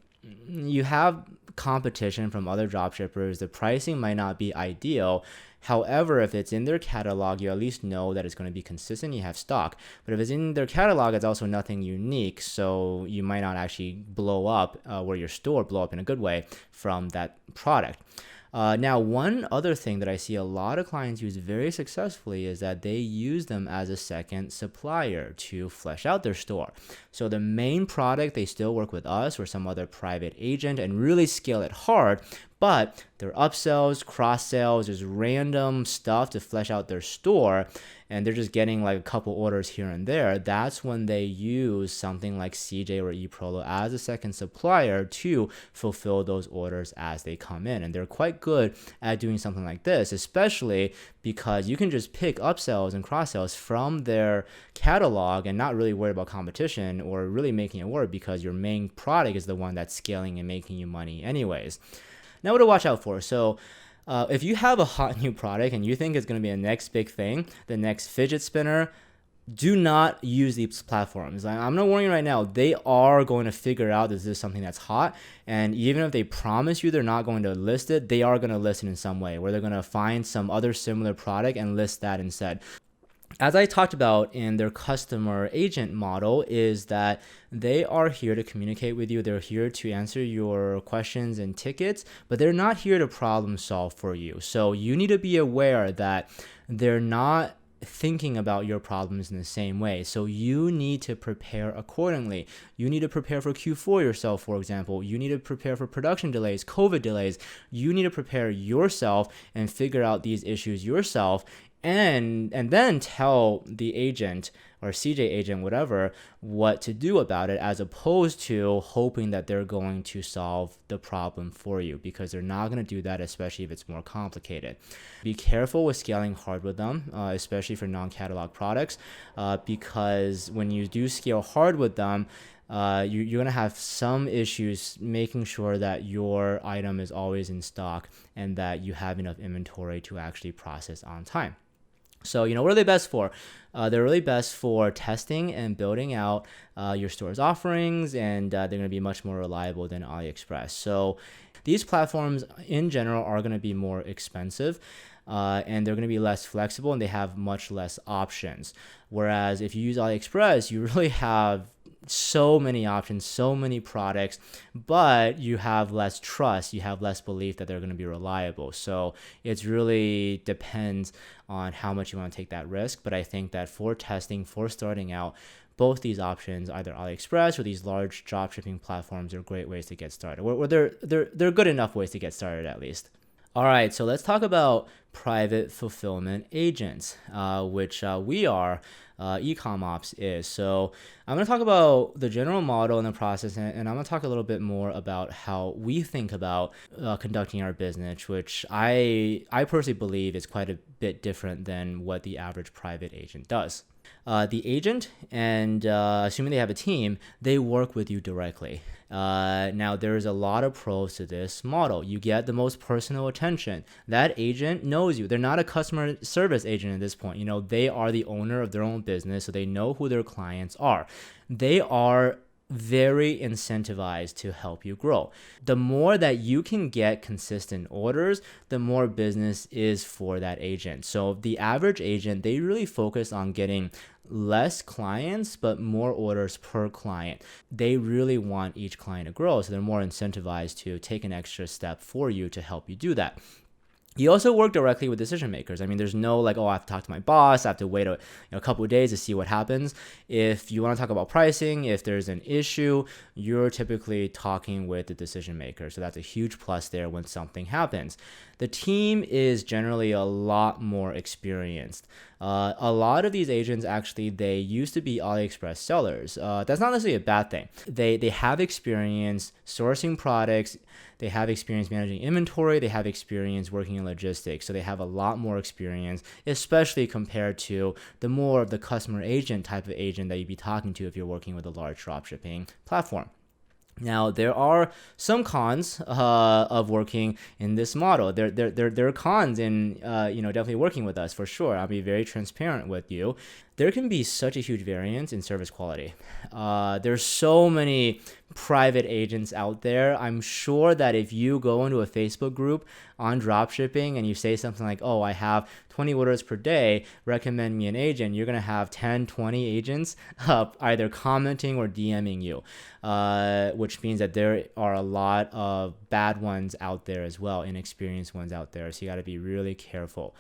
you have competition from other dropshippers. The pricing might not be ideal. However, if it's in their catalog, you at least know that it's going to be consistent. You have stock. But if it's in their catalog, it's also nothing unique. So you might not actually blow up or your store blow up in a good way from that product. Now, one other thing that I see a lot of clients use very successfully is that they use them as a second supplier to flesh out their store. So the main product, they still work with us or some other private agent and really scale it hard, but their upsells, cross sales, just random stuff to flesh out their store, and they're just getting like a couple orders here and there. That's when they use something like CJ or Eprolo as a second supplier to fulfill those orders as they come in. And they're quite good at doing something like this, especially because you can just pick upsells and cross sells from their catalog and not really worry about competition or really making it work because your main product is the one that's scaling and making you money anyways. Now, what to watch out for. So if you have a hot new product and you think it's going to be the next big thing, the next fidget spinner, do not use these platforms. I'm not warning you right now. They are going to figure out that this is something that's hot. And even if they promise you they're not going to list it, they are going to list it in some way where they're going to find some other similar product and list that instead. As I talked about in their customer agent model, is that they are here to communicate with you. They're here to answer your questions and tickets, but they're not here to problem solve for you. So you need to be aware that they're not thinking about your problems in the same way. So you need to prepare accordingly. You need to prepare for Q4 yourself, for example. You need to prepare for production delays, COVID delays. You need to prepare yourself and figure out these issues yourself, and then tell the agent or CJ agent, whatever, what to do about it, as opposed to hoping that they're going to solve the problem for you, because they're not going to do that, especially if it's more complicated. Be careful with scaling hard with them, especially for non-catalog products, because when you do scale hard with them, you're going to have some issues making sure that your item is always in stock and that you have enough inventory to actually process on time. So, what are they best for? They're really best for testing and building out your store's offerings, and they're going to be much more reliable than AliExpress. So these platforms in general are going to be more expensive, and they're going to be less flexible, and they have much less options. Whereas if you use AliExpress, you really have so many options, so many products, but you have less trust, you have less belief that they're going to be reliable. So it really depends on how much you want to take that risk. But I think that for testing, for starting out, both these options, either AliExpress or these large dropshipping platforms, are great ways to get started. Or they're good enough ways to get started at least. All right, so let's talk about private fulfillment agents, which we are. EcommOps is. So I'm going to talk about the general model and the process, and I'm going to talk a little bit more about how we think about conducting our business, which I personally believe is quite a bit different than what the average private agent does. The agent, and assuming they have a team, they work with you directly. Now, there's a lot of pros to this model. You get the most personal attention. That agent knows you. They're not a customer service agent at this point. They are the owner of their own business, so they know who their clients are. They are very incentivized to help you grow. The more that you can get consistent orders, the more business is for that agent. So the average agent, they really focus on getting less clients, but more orders per client. They really want each client to grow, so they're more incentivized to take an extra step for you to help you do that. You also work directly with decision makers. I mean, there's no like, oh, I have to talk to my boss. I have to wait a couple of days to see what happens. If you want to talk about pricing, if there's an issue, you're typically talking with the decision maker. So that's a huge plus there when something happens. The team is generally a lot more experienced. A lot of these agents actually, they used to be Aliexpress sellers. That's not necessarily a bad thing. They have experience sourcing products. They have experience managing inventory. They have experience working in logistics. So they have a lot more experience, especially compared to the more of the customer agent type of agent that you'd be talking to if you're working with a large dropshipping platform. Now, there are some cons of working in this model. There are cons in definitely working with us for sure. I'll be very transparent with you. There can be such a huge variance in service quality. There's so many private agents out there. I'm sure that if you go into a Facebook group on dropshipping and you say something like, oh, I have 20 orders per day, recommend me an agent, you're going to have 10, 20 agents either commenting or DMing you, which means that there are a lot of bad ones out there as well, inexperienced ones out there. So you got to be really careful.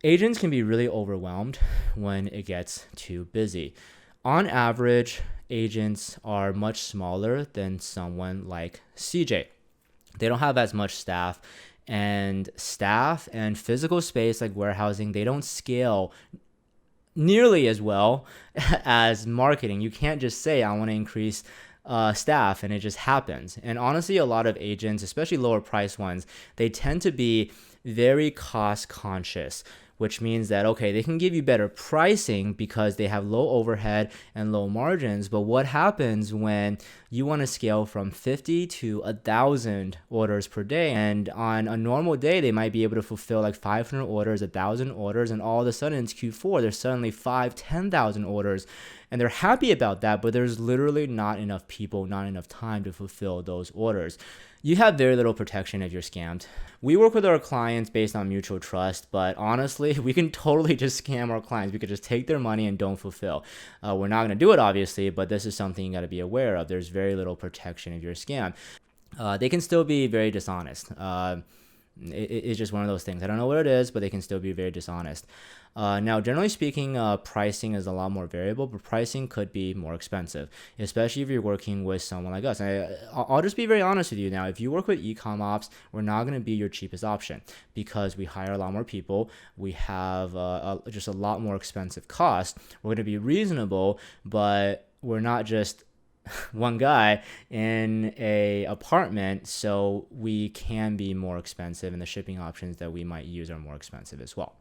Agents can be really overwhelmed when it gets too busy. On average, agents are much smaller than someone like CJ. They don't have as much staff and physical space like warehousing, they don't scale nearly as well as marketing. You can't just say, I want to increase staff and it just happens. And honestly, a lot of agents, especially lower price ones, they tend to be very cost conscious, which means that, okay, they can give you better pricing because they have low overhead and low margins. But what happens when you want to scale from 50 to 1,000 orders per day? And on a normal day, they might be able to fulfill like 500 orders, 1,000 orders. And all of a sudden it's Q4, there's suddenly 10,000 orders. And they're happy about that, but there's literally not enough people, not enough time to fulfill those orders. You have very little protection if you're scammed. We work with our clients based on mutual trust, but honestly, we can totally just scam our clients. We could just take their money and don't fulfill. We're not going to do it, obviously, but this is something you got to be aware of. There's very little protection if you're scammed. They can still be very dishonest. It's just one of those things. I don't know what it is, but they can still be very dishonest. Now, generally speaking, pricing is a lot more variable, but pricing could be more expensive, especially if you're working with someone like us. I'll just be very honest with you now. If you work with EcommOps, we're not going to be your cheapest option because we hire a lot more people. We have just a lot more expensive cost. We're going to be reasonable, but we're not just one guy in a apartment, so we can be more expensive, and the shipping options that we might use are more expensive as well.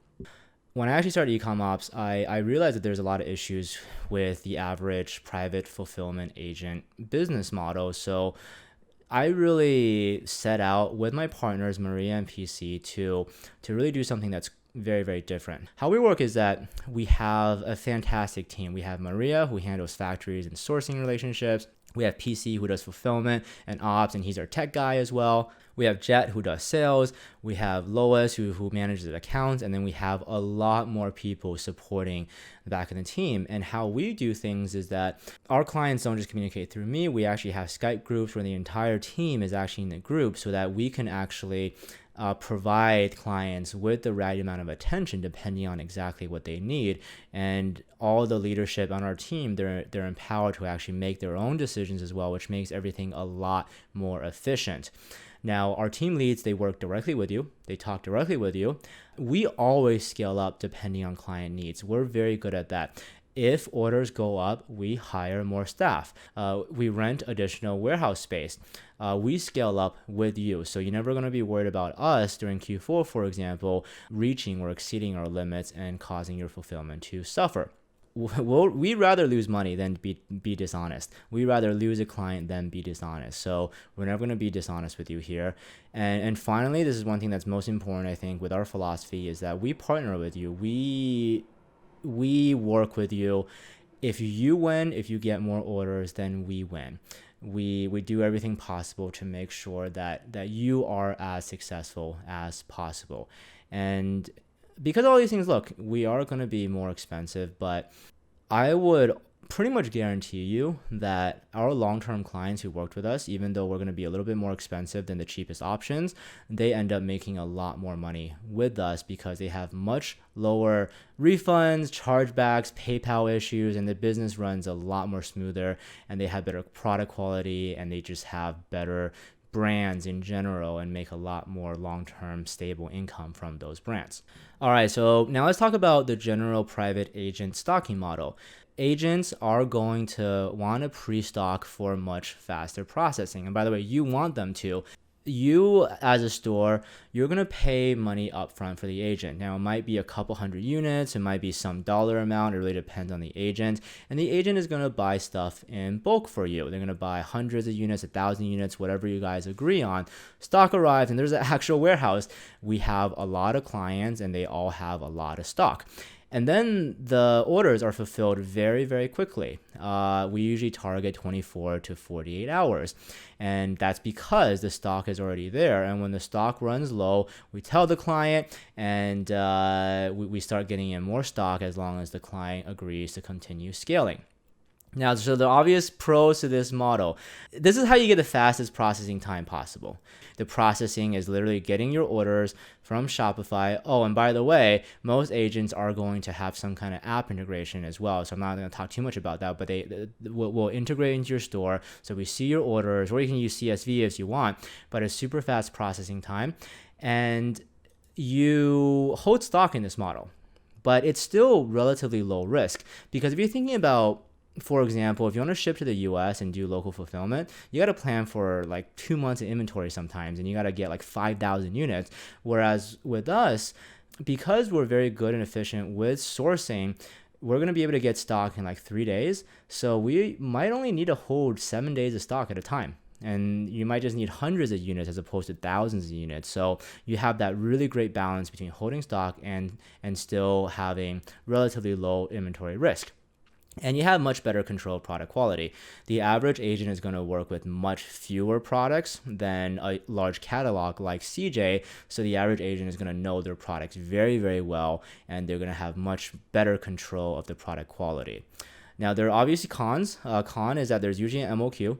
When I actually started EcommOps, I realized that there's a lot of issues with the average private fulfillment agent business model. So I really set out with my partners, Maria and PC, to really do something that's very, very different. How we work is that we have a fantastic team. We have Maria, who handles factories and sourcing relationships. We have PC, who does fulfillment and ops, and he's our tech guy as well. We have Jet, who does sales. We have Lois, who manages accounts. And then we have a lot more people supporting the back of the team. And how we do things is that our clients don't just communicate through me. We actually have Skype groups where the entire team is actually in the group so that we can actually provide clients with the right amount of attention depending on exactly what they need. And all the leadership on our team, they're empowered to actually make their own decisions as well, which makes everything a lot more efficient. Now, our team leads, they work directly with you. They talk directly with you. We always scale up depending on client needs. We're very good at that. If orders go up, we hire more staff. We rent additional warehouse space. We scale up with you. So you're never going to be worried about us during Q4, for example, reaching or exceeding our limits and causing your fulfillment to suffer. we'd rather lose money than be dishonest. We'd rather lose a client than be dishonest. So we're never going to be dishonest with you here. And finally, this is one thing that's most important, I think, with our philosophy is that we partner with you. We work with you. If you win, if you get more orders, then we win. We do everything possible to make sure that you are as successful as possible. And because all these things, look, we are going to be more expensive, but I would pretty much guarantee you that our long-term clients who worked with us, even though we're going to be a little bit more expensive than the cheapest options, they end up making a lot more money with us because they have much lower refunds, chargebacks, PayPal issues, and the business runs a lot more smoother, and they have better product quality, and they just have better brands in general and make a lot more long-term stable income from those brands. All right, so now let's talk about the general private agent stocking model. Agents are going to want to pre-stock for much faster processing. And by the way, you want them to. You as a store, you're going to pay money upfront for the agent. Now, it might be a couple hundred units. It might be some dollar amount. It really depends on the agent. And the agent is going to buy stuff in bulk for you. They're going to buy hundreds of units, 1,000 units, whatever you guys agree on. Stock arrives and there's an actual warehouse. We have a lot of clients and they all have a lot of stock. And then the orders are fulfilled very, very quickly. We usually target 24 to 48 hours. And that's because the stock is already there. And when the stock runs low, we tell the client and we start getting in more stock as long as the client agrees to continue scaling. Now, so the obvious pros to this model, this is how you get the fastest processing time possible. The processing is literally getting your orders from Shopify. Oh, and by the way, most agents are going to have some kind of app integration as well. So I'm not going to talk too much about that, but they will integrate into your store. So we see your orders, or you can use CSV if you want, but it's super fast processing time. And you hold stock in this model, but it's still relatively low risk because if you're thinking about, for example, if you want to ship to the US and do local fulfillment, you got to plan for like 2 months of inventory sometimes, and you got to get like 5,000 units. Whereas with us, because we're very good and efficient with sourcing, we're going to be able to get stock in like 3 days. So we might only need to hold 7 days of stock at a time. And you might just need hundreds of units as opposed to thousands of units. So you have that really great balance between holding stock and still having relatively low inventory risk. And you have much better control of product quality. The average agent is going to work with much fewer products than a large catalog like CJ. So the average agent is going to know their products very, very well, and they're going to have much better control of the product quality. Now, there are obviously cons. Con is that there's usually an MOQ.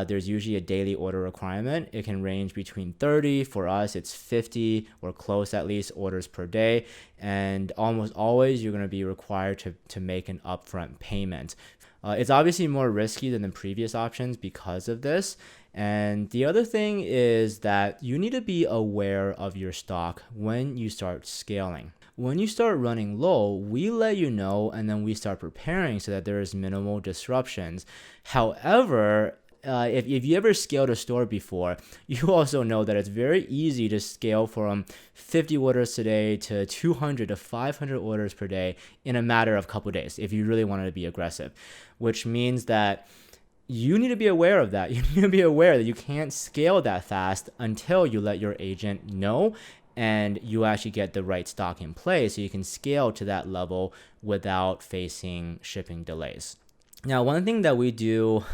There's usually a daily order requirement. It can range between 30, for us it's 50 or close at least orders per day. And almost always you're going to be required to make an upfront payment. It's obviously more risky than the previous options because of this. And the other thing is that you need to be aware of your stock when you start scaling. When you start running low, we let you know and then we start preparing so that there is minimal disruptions. However, if you ever scaled a store before, you also know that it's very easy to scale from 50 orders today to 200 to 500 orders per day in a matter of a couple of days if you really wanted to be aggressive, which means that you need to be aware of that. You need to be aware that you can't scale that fast until you let your agent know and you actually get the right stock in place so you can scale to that level without facing shipping delays. Now, one thing that we do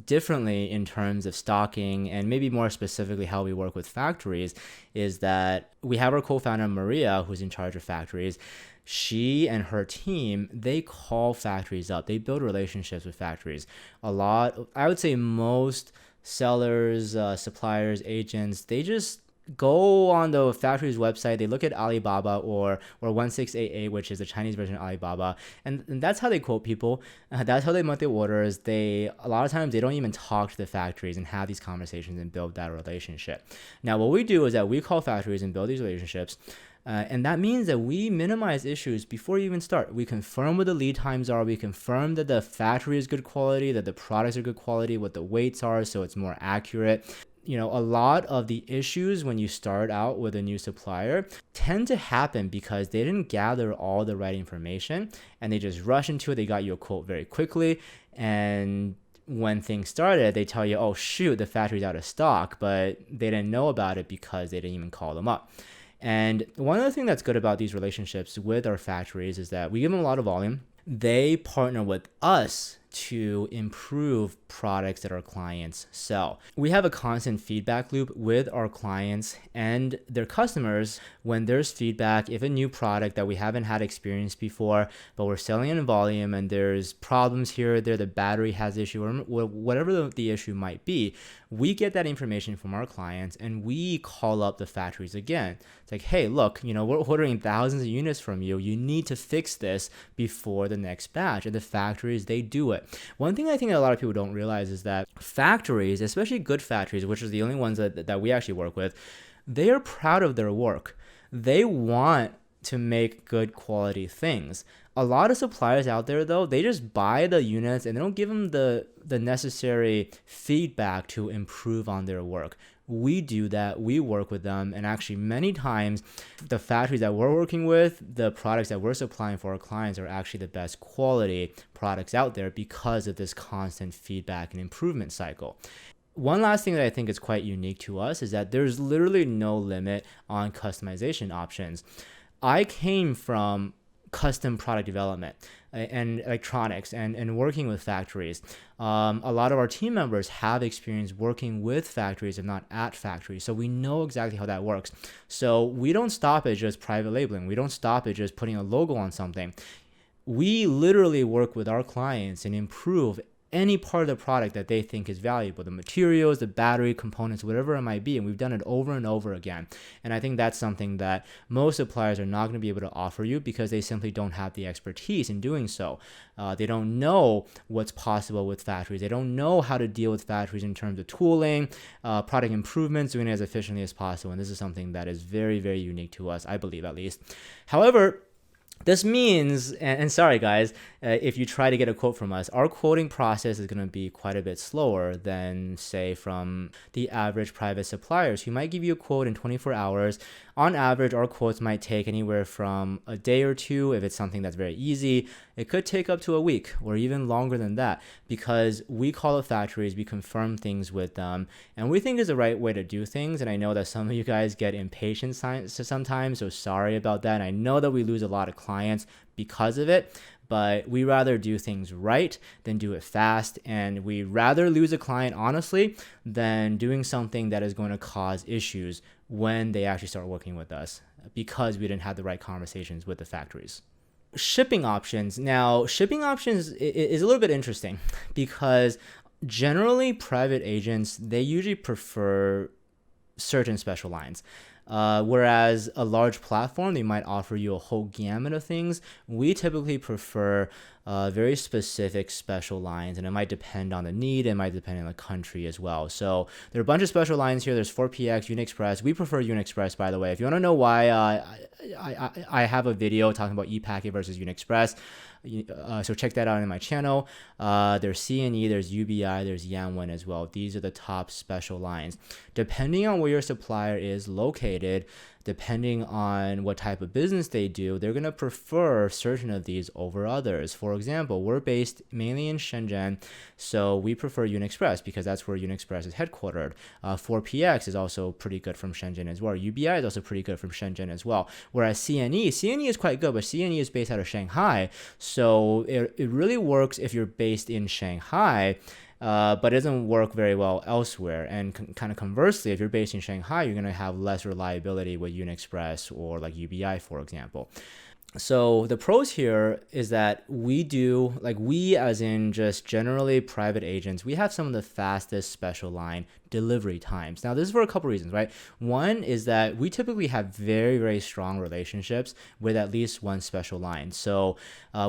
differently in terms of stocking and maybe more specifically how we work with factories is that we have our co-founder Maria, who's in charge of factories. She and her team, they call factories up. They build relationships with factories. A lot, I would say most sellers, suppliers, agents, they just go on the factory's website, they look at Alibaba or 1688, which is the Chinese version of Alibaba, and that's how they quote people. That's how they make their orders. A lot of times they don't even talk to the factories and have these conversations and build that relationship. Now, what we do is that we call factories and build these relationships. And that means that we minimize issues before you even start. We confirm what the lead times are. We confirm that the factory is good quality, that the products are good quality, what the weights are, so it's more accurate. a lot of the issues when you start out with a new supplier tend to happen because they didn't gather all the right information and they just rush into it. They got you a quote very quickly, and when things started, they tell you, oh shoot, the factory's out of stock, but they didn't know about it because they didn't even call them up. And one other thing that's good about these relationships with our factories is that we give them a lot of volume. They partner with us to improve products that our clients sell. We have a constant feedback loop with our clients and their customers. When there's feedback, if a new product that we haven't had experience before, but we're selling it in volume and there's problems here or there, the battery has issue or whatever the issue might be, we get that information from our clients and we call up the factories again. It's like, hey, look, we're ordering thousands of units from you. You need to fix this before the next batch. And the factories, they do it. One thing I think that a lot of people don't realize is that factories, especially good factories, which is the only ones that we actually work with, they are proud of their work. They want to make good quality things. A lot of suppliers out there, though, they just buy the units and they don't give them the necessary feedback to improve on their work. We do that. We work with them. And actually, many times, the factories that we're working with, the products that we're supplying for our clients are actually the best quality products out there because of this constant feedback and improvement cycle. One last thing that I think is quite unique to us is that there's literally no limit on customization options. I came from custom product development and electronics and working with factories. A lot of our team members have experience working with factories and not at factories, so we know exactly how that works. So we don't stop at just private labeling. We don't stop at just putting a logo on something. We literally work with our clients and improve any part of the product that they think is valuable, the materials, the battery components, whatever it might be. And we've done it over and over again. And I think that's something that most suppliers are not going to be able to offer you because they simply don't have the expertise in doing so. They don't know what's possible with factories. They don't know how to deal with factories in terms of tooling, product improvements, doing it as efficiently as possible. And this is something that is very, very unique to us, I believe at least. However, this means, and sorry guys, if you try to get a quote from us, our quoting process is going to be quite a bit slower than, say, from the average private suppliers who might give you a quote in 24 hours. On average, our quotes might take anywhere from a day or two. If it's something that's very easy, it could take up to a week or even longer than that because we call the factories, we confirm things with them, and we think is the right way to do things. And I know that some of you guys get impatient sometimes, so sorry about that. And I know that we lose a lot of clients because of it, but we rather do things right than do it fast. And we rather lose a client, honestly, than doing something that is going to cause issues when they actually start working with us because we didn't have the right conversations with the factories. Shipping options. Now, shipping options is a little bit interesting because generally private agents, they usually prefer certain special lines. Whereas a large platform, they might offer you a whole gamut of things. We typically prefer very specific special lines, and it might depend on the need. It might depend on the country as well. So there are a bunch of special lines here. There's 4PX, yunexpress. We prefer yunexpress, by the way. If you want to know why, I have a video talking about ePacket versus yunexpress. So check that out in my channel. There's CNE, there's UBI, there's Yanwen as well. These are the top special lines. Depending on where your supplier is located, depending on what type of business they do, they're going to prefer certain of these over others. For example, we're based mainly in Shenzhen, so we prefer yunexpress because that's where yunexpress is headquartered. 4PX is also pretty good from Shenzhen as well. UBI is also pretty good from Shenzhen as well. Whereas CNE is quite good, but CNE is based out of Shanghai, so it really works if you're based in Shanghai. But it doesn't work very well elsewhere. And kind of conversely, if you're based in Shanghai, you're going to have less reliability with yunexpress or like UBI, for example. So the pros here is that we as in just generally private agents, we have some of the fastest special line delivery times. Now, this is for a couple reasons, right? One is that we typically have very, very strong relationships with at least one special line. So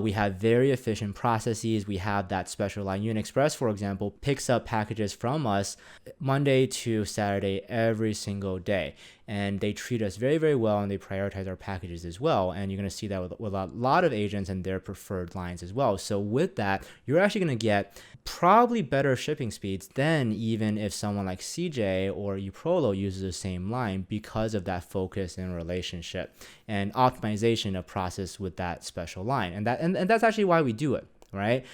we have very efficient processes. We have that special line. yunexpress, for example, picks up packages from us Monday to Saturday every single day. And they treat us very, very well, and they prioritize our packages as well. And you're going to see that with a lot of agents and their preferred lines as well. So with that, you're actually going to get probably better shipping speeds than even if someone like CJ or Eprolo uses the same line because of that focus and relationship and optimization of process with that special line. And that's actually why we do it, right?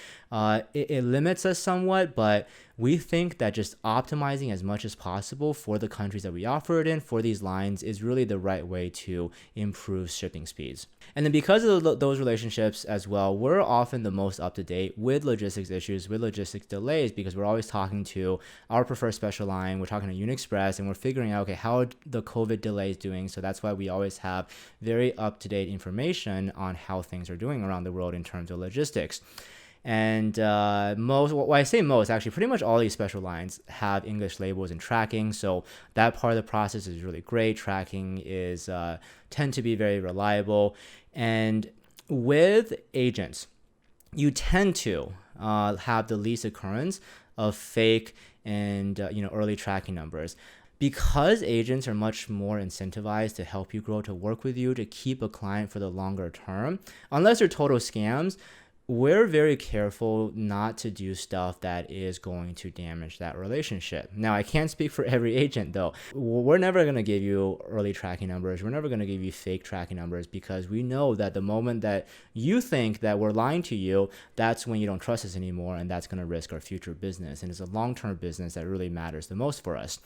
It limits us somewhat, but we think that just optimizing as much as possible for the countries that we offer it in for these lines is really the right way to improve shipping speeds. And then because of those relationships as well, we're often the most up to date with logistics issues, with logistics delays, because we're always talking to our preferred special line. We're talking to yunexpress, and we're figuring out, okay, how are the COVID delays doing? So that's why we always have very up to date information on how things are doing around the world in terms of logistics. And actually pretty much all these special lines have English labels and tracking. So that part of the process is really great. Tracking is tend to be very reliable. And with agents, you tend to have the least occurrence of fake and early tracking numbers. Because agents are much more incentivized to help you grow, to work with you, to keep a client for the longer term, unless they're total scams, we're very careful not to do stuff that is going to damage that relationship. Now, I can't speak for every agent though. We're never going to give you early tracking numbers. We're never going to give you fake tracking numbers, because we know that the moment that you think that we're lying to you, that's when you don't trust us anymore, and that's going to risk our future business. And it's a long-term business that really matters the most for us.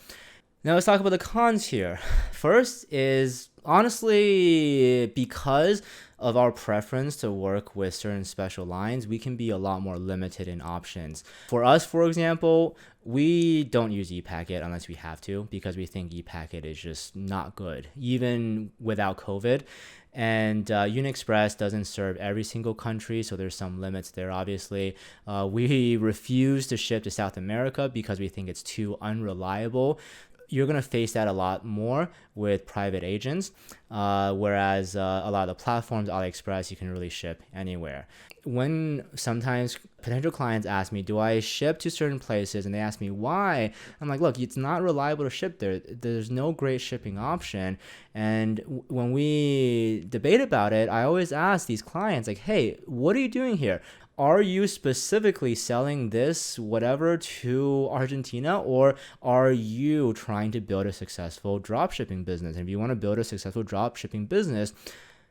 Now let's talk about the cons here. First is, honestly, because of our preference to work with certain special lines, we can be a lot more limited in options. For us, for example, we don't use ePacket unless we have to, because we think ePacket is just not good, even without COVID. And yunexpress doesn't serve every single country, so there's some limits there, obviously. We refuse to ship to South America because we think it's too unreliable. You're going to face that a lot more with private agents, whereas a lot of the platforms, Aliexpress, you can really ship anywhere. When sometimes potential clients ask me, do I ship to certain places? And they ask me why? I'm like, look, it's not reliable to ship there. There's no great shipping option. And when we debate about it, I always ask these clients, like, hey, what are you doing here? Are you specifically selling this whatever to Argentina, or are you trying to build a successful dropshipping business? And if you want to build a successful dropshipping business,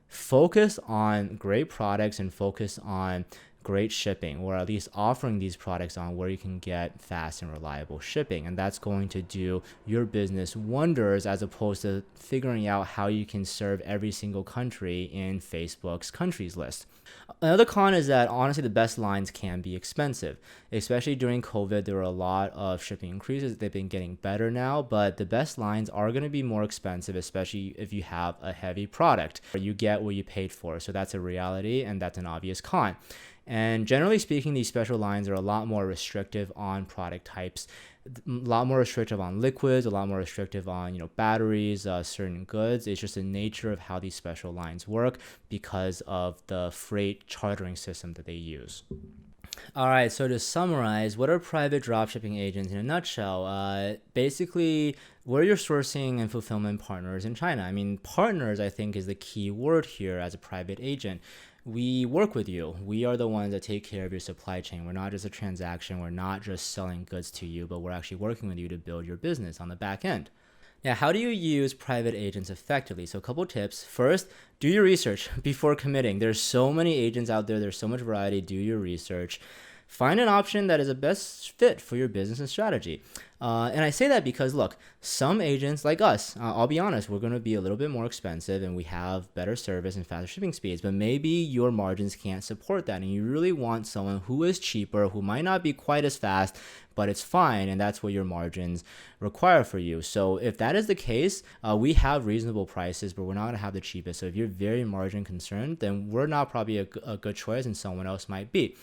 focus on great products and focus on great shipping, or at least offering these products on where you can get fast and reliable shipping. And that's going to do your business wonders, as opposed to figuring out how you can serve every single country in Facebook's countries list. Another con is that, honestly, the best lines can be expensive. Especially during COVID, there were a lot of shipping increases. They've been getting better now, but the best lines are going to be more expensive, especially if you have a heavy product. You get what you paid for. So that's a reality, and that's an obvious con. And generally speaking, these special lines are a lot more restrictive on product types, a lot more restrictive on liquids, a lot more restrictive on batteries, certain goods. It's just the nature of how these special lines work because of the freight chartering system that they use. All right, so to summarize, what are private dropshipping agents in a nutshell? Basically, we're your sourcing and fulfillment partners in China. I mean, partners, I think, is the key word here as a private agent. We work with you. We are the ones that take care of your supply chain. We're not just a transaction. We're not just selling goods to you, but we're actually working with you to build your business on the back end. Now, how do you use private agents effectively? So a couple tips. First, do your research before committing. There's so many agents out there. There's so much variety. Do your research. Find an option that is a best fit for your business and strategy. And I say that because, look, some agents like us, I'll be honest, we're going to be a little bit more expensive and we have better service and faster shipping speeds, but maybe your margins can't support that. And you really want someone who is cheaper, who might not be quite as fast, but it's fine. And that's what your margins require for you. So if that is the case, we have reasonable prices, but we're not going to have the cheapest. So if you're very margin concerned, then we're not probably a good choice and someone else might be.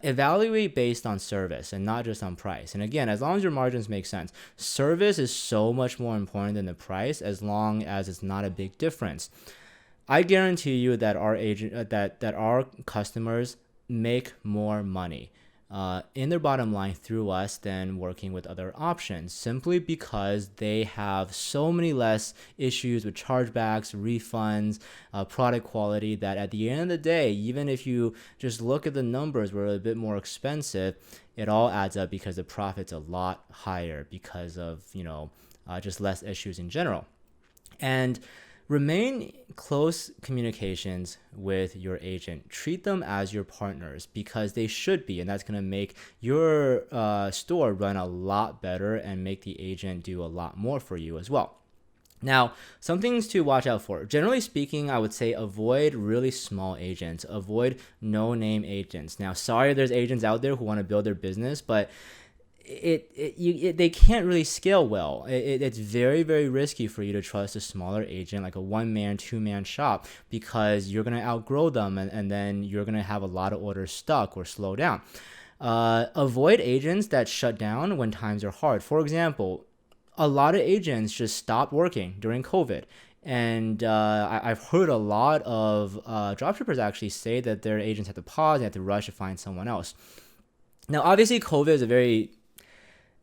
Evaluate based on service and not just on price. And again, as long as your margins make sense, service is so much more important than the price, as long as it's not a big difference. I guarantee you that our customers make more money in their bottom line through us than working with other options, simply because they have so many less issues with chargebacks, refunds, product quality, that at the end of the day, even if you just look at the numbers, we're a bit more expensive, it all adds up because the profit's a lot higher because of, just less issues in general. And remain close communications with your agent. Treat them as your partners, because they should be, and that's going to make your store run a lot better and make the agent do a lot more for you as well. Now, some things to watch out for. Generally speaking, I would say avoid really small agents. Avoid no-name agents. Now, sorry, there's agents out there who want to build their business, but they can't really scale well. It's very, very risky for you to trust a smaller agent, like a one-man, two-man shop, because you're going to outgrow them, and then you're going to have a lot of orders stuck or slow down. Avoid agents that shut down when times are hard. For example, a lot of agents just stopped working during COVID. And I've heard a lot of dropshippers actually say that their agents had to pause, they had to rush to find someone else. Now, obviously, COVID is a very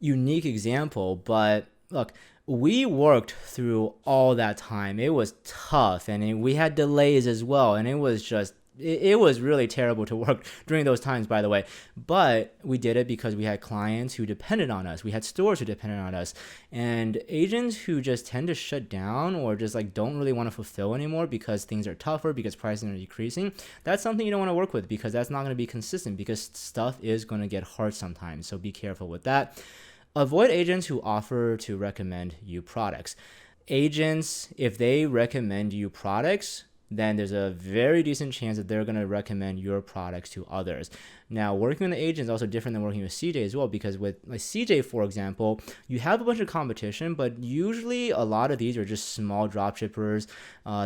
unique example, but look, we worked through all that time. It was tough, and we had delays as well, and it was really terrible to work during those times, by the way. But we did it because we had clients who depended on us. We had stores who depended on us. And agents who just tend to shut down or just don't really want to fulfill anymore because things are tougher, because prices are decreasing, that's something you don't want to work with, because that's not going to be consistent, because stuff is going to get hard sometimes. So be careful with that. Avoid agents who offer to recommend you products. Agents, if they recommend you products, then there's a very decent chance that they're going to recommend your products to others. Now, working with the agent is also different than working with CJ as well, because with CJ, for example, you have a bunch of competition, but usually a lot of these are just small dropshippers.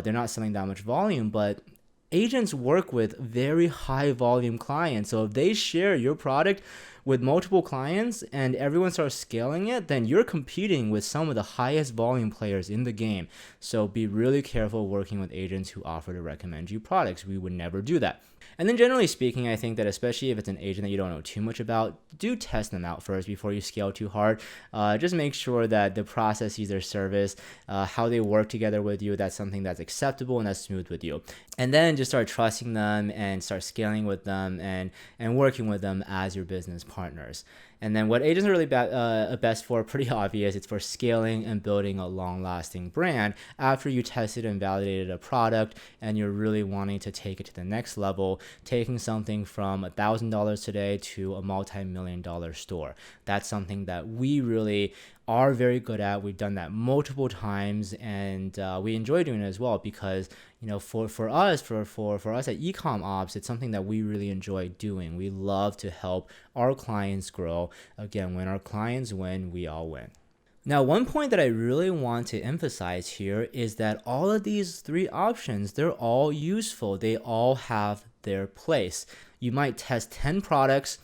They're not selling that much volume, but agents work with very high volume clients. So if they share your product with multiple clients and everyone starts scaling it, then you're competing with some of the highest volume players in the game. So be really careful working with agents who offer to recommend you products. We would never do that. And then generally speaking, I think that especially if it's an agent that you don't know too much about, do test them out first before you scale too hard. Just make sure that the processes, their service, how they work together with you, that's something that's acceptable and that's smooth with you. And then just start trusting them and start scaling with them and working with them as your business partners. And then what agents are really best for, pretty obvious, it's for scaling and building a long-lasting brand after you tested and validated a product and you're really wanting to take it to the next level, taking something from $1,000 today to a multi-million-dollar store. That's something that we really are very good at. We've done that multiple times, and we enjoy doing it as well, because for us at EcommOps, it's something that we really enjoy doing. We love to help our clients grow. Again, when our clients win, we all win. Now, one point that I really want to emphasize here is that all of these three options, they're all useful. They all have their place. You might test 10 products,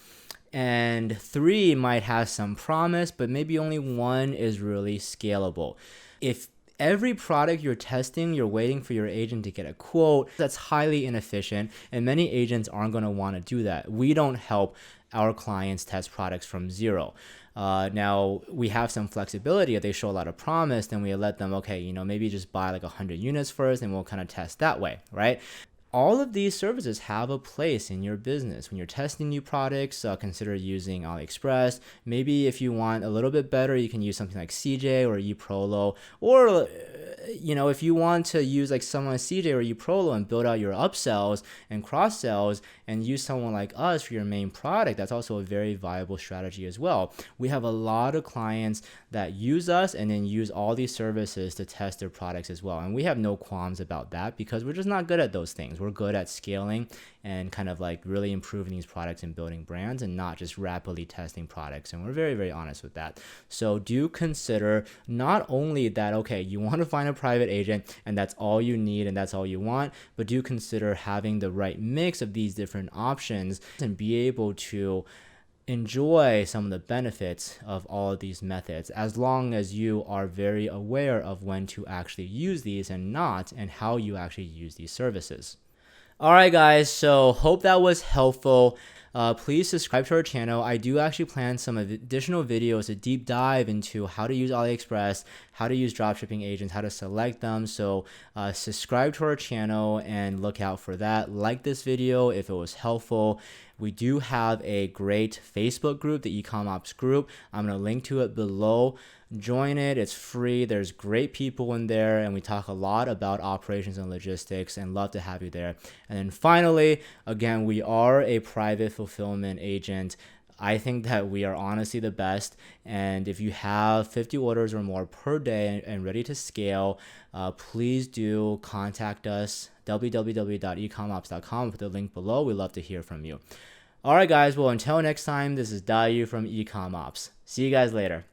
and 3 might have some promise, but maybe only 1 is really scalable. If every product you're testing, you're waiting for your agent to get a quote, that's highly inefficient, and many agents aren't going to want to do that. We don't help our clients test products from zero. Now, we have some flexibility. If they show a lot of promise, then we let them, maybe just buy 100 units first, and we'll kind of test that way, right? All of these services have a place in your business. When you're testing new products, consider using Aliexpress. Maybe if you want a little bit better, you can use something like CJ or Eprolo. Or, if you want to use someone like CJ or Eprolo and build out your upsells and cross-sells and use someone like us for your main product, that's also a very viable strategy as well. We have a lot of clients that use us and then use all these services to test their products as well. And we have no qualms about that, because we're just not good at those things. We're good at scaling and kind of really improving these products and building brands, and not just rapidly testing products. And we're very, very honest with that. So do consider not only that, you want to find a private agent and that's all you need and that's all you want, but do consider having the right mix of these different options and be able to enjoy some of the benefits of all of these methods, as long as you are very aware of when to actually use these and not, and how you actually use these services. All right, guys, so hope that was helpful. please subscribe to our channel. I do actually plan some additional videos to deep dive into how to use AliExpress, how to use dropshipping agents, how to select them. So subscribe to our channel and look out for that. Like this video if it was helpful. We do have a great Facebook group, the EcommOps group. I'm going to link to it below. Join it. It's free. There's great people in there, and we talk a lot about operations and logistics, and love to have you there. And then finally, again, we are a private fulfillment agent. I think that we are honestly the best. And if you have 50 orders or more per day and ready to scale, please do contact us, www.ecommops.com, with the link below. We love to hear from you. All right, guys. Well, until next time, this is Dayu from EcommOps. See you guys later.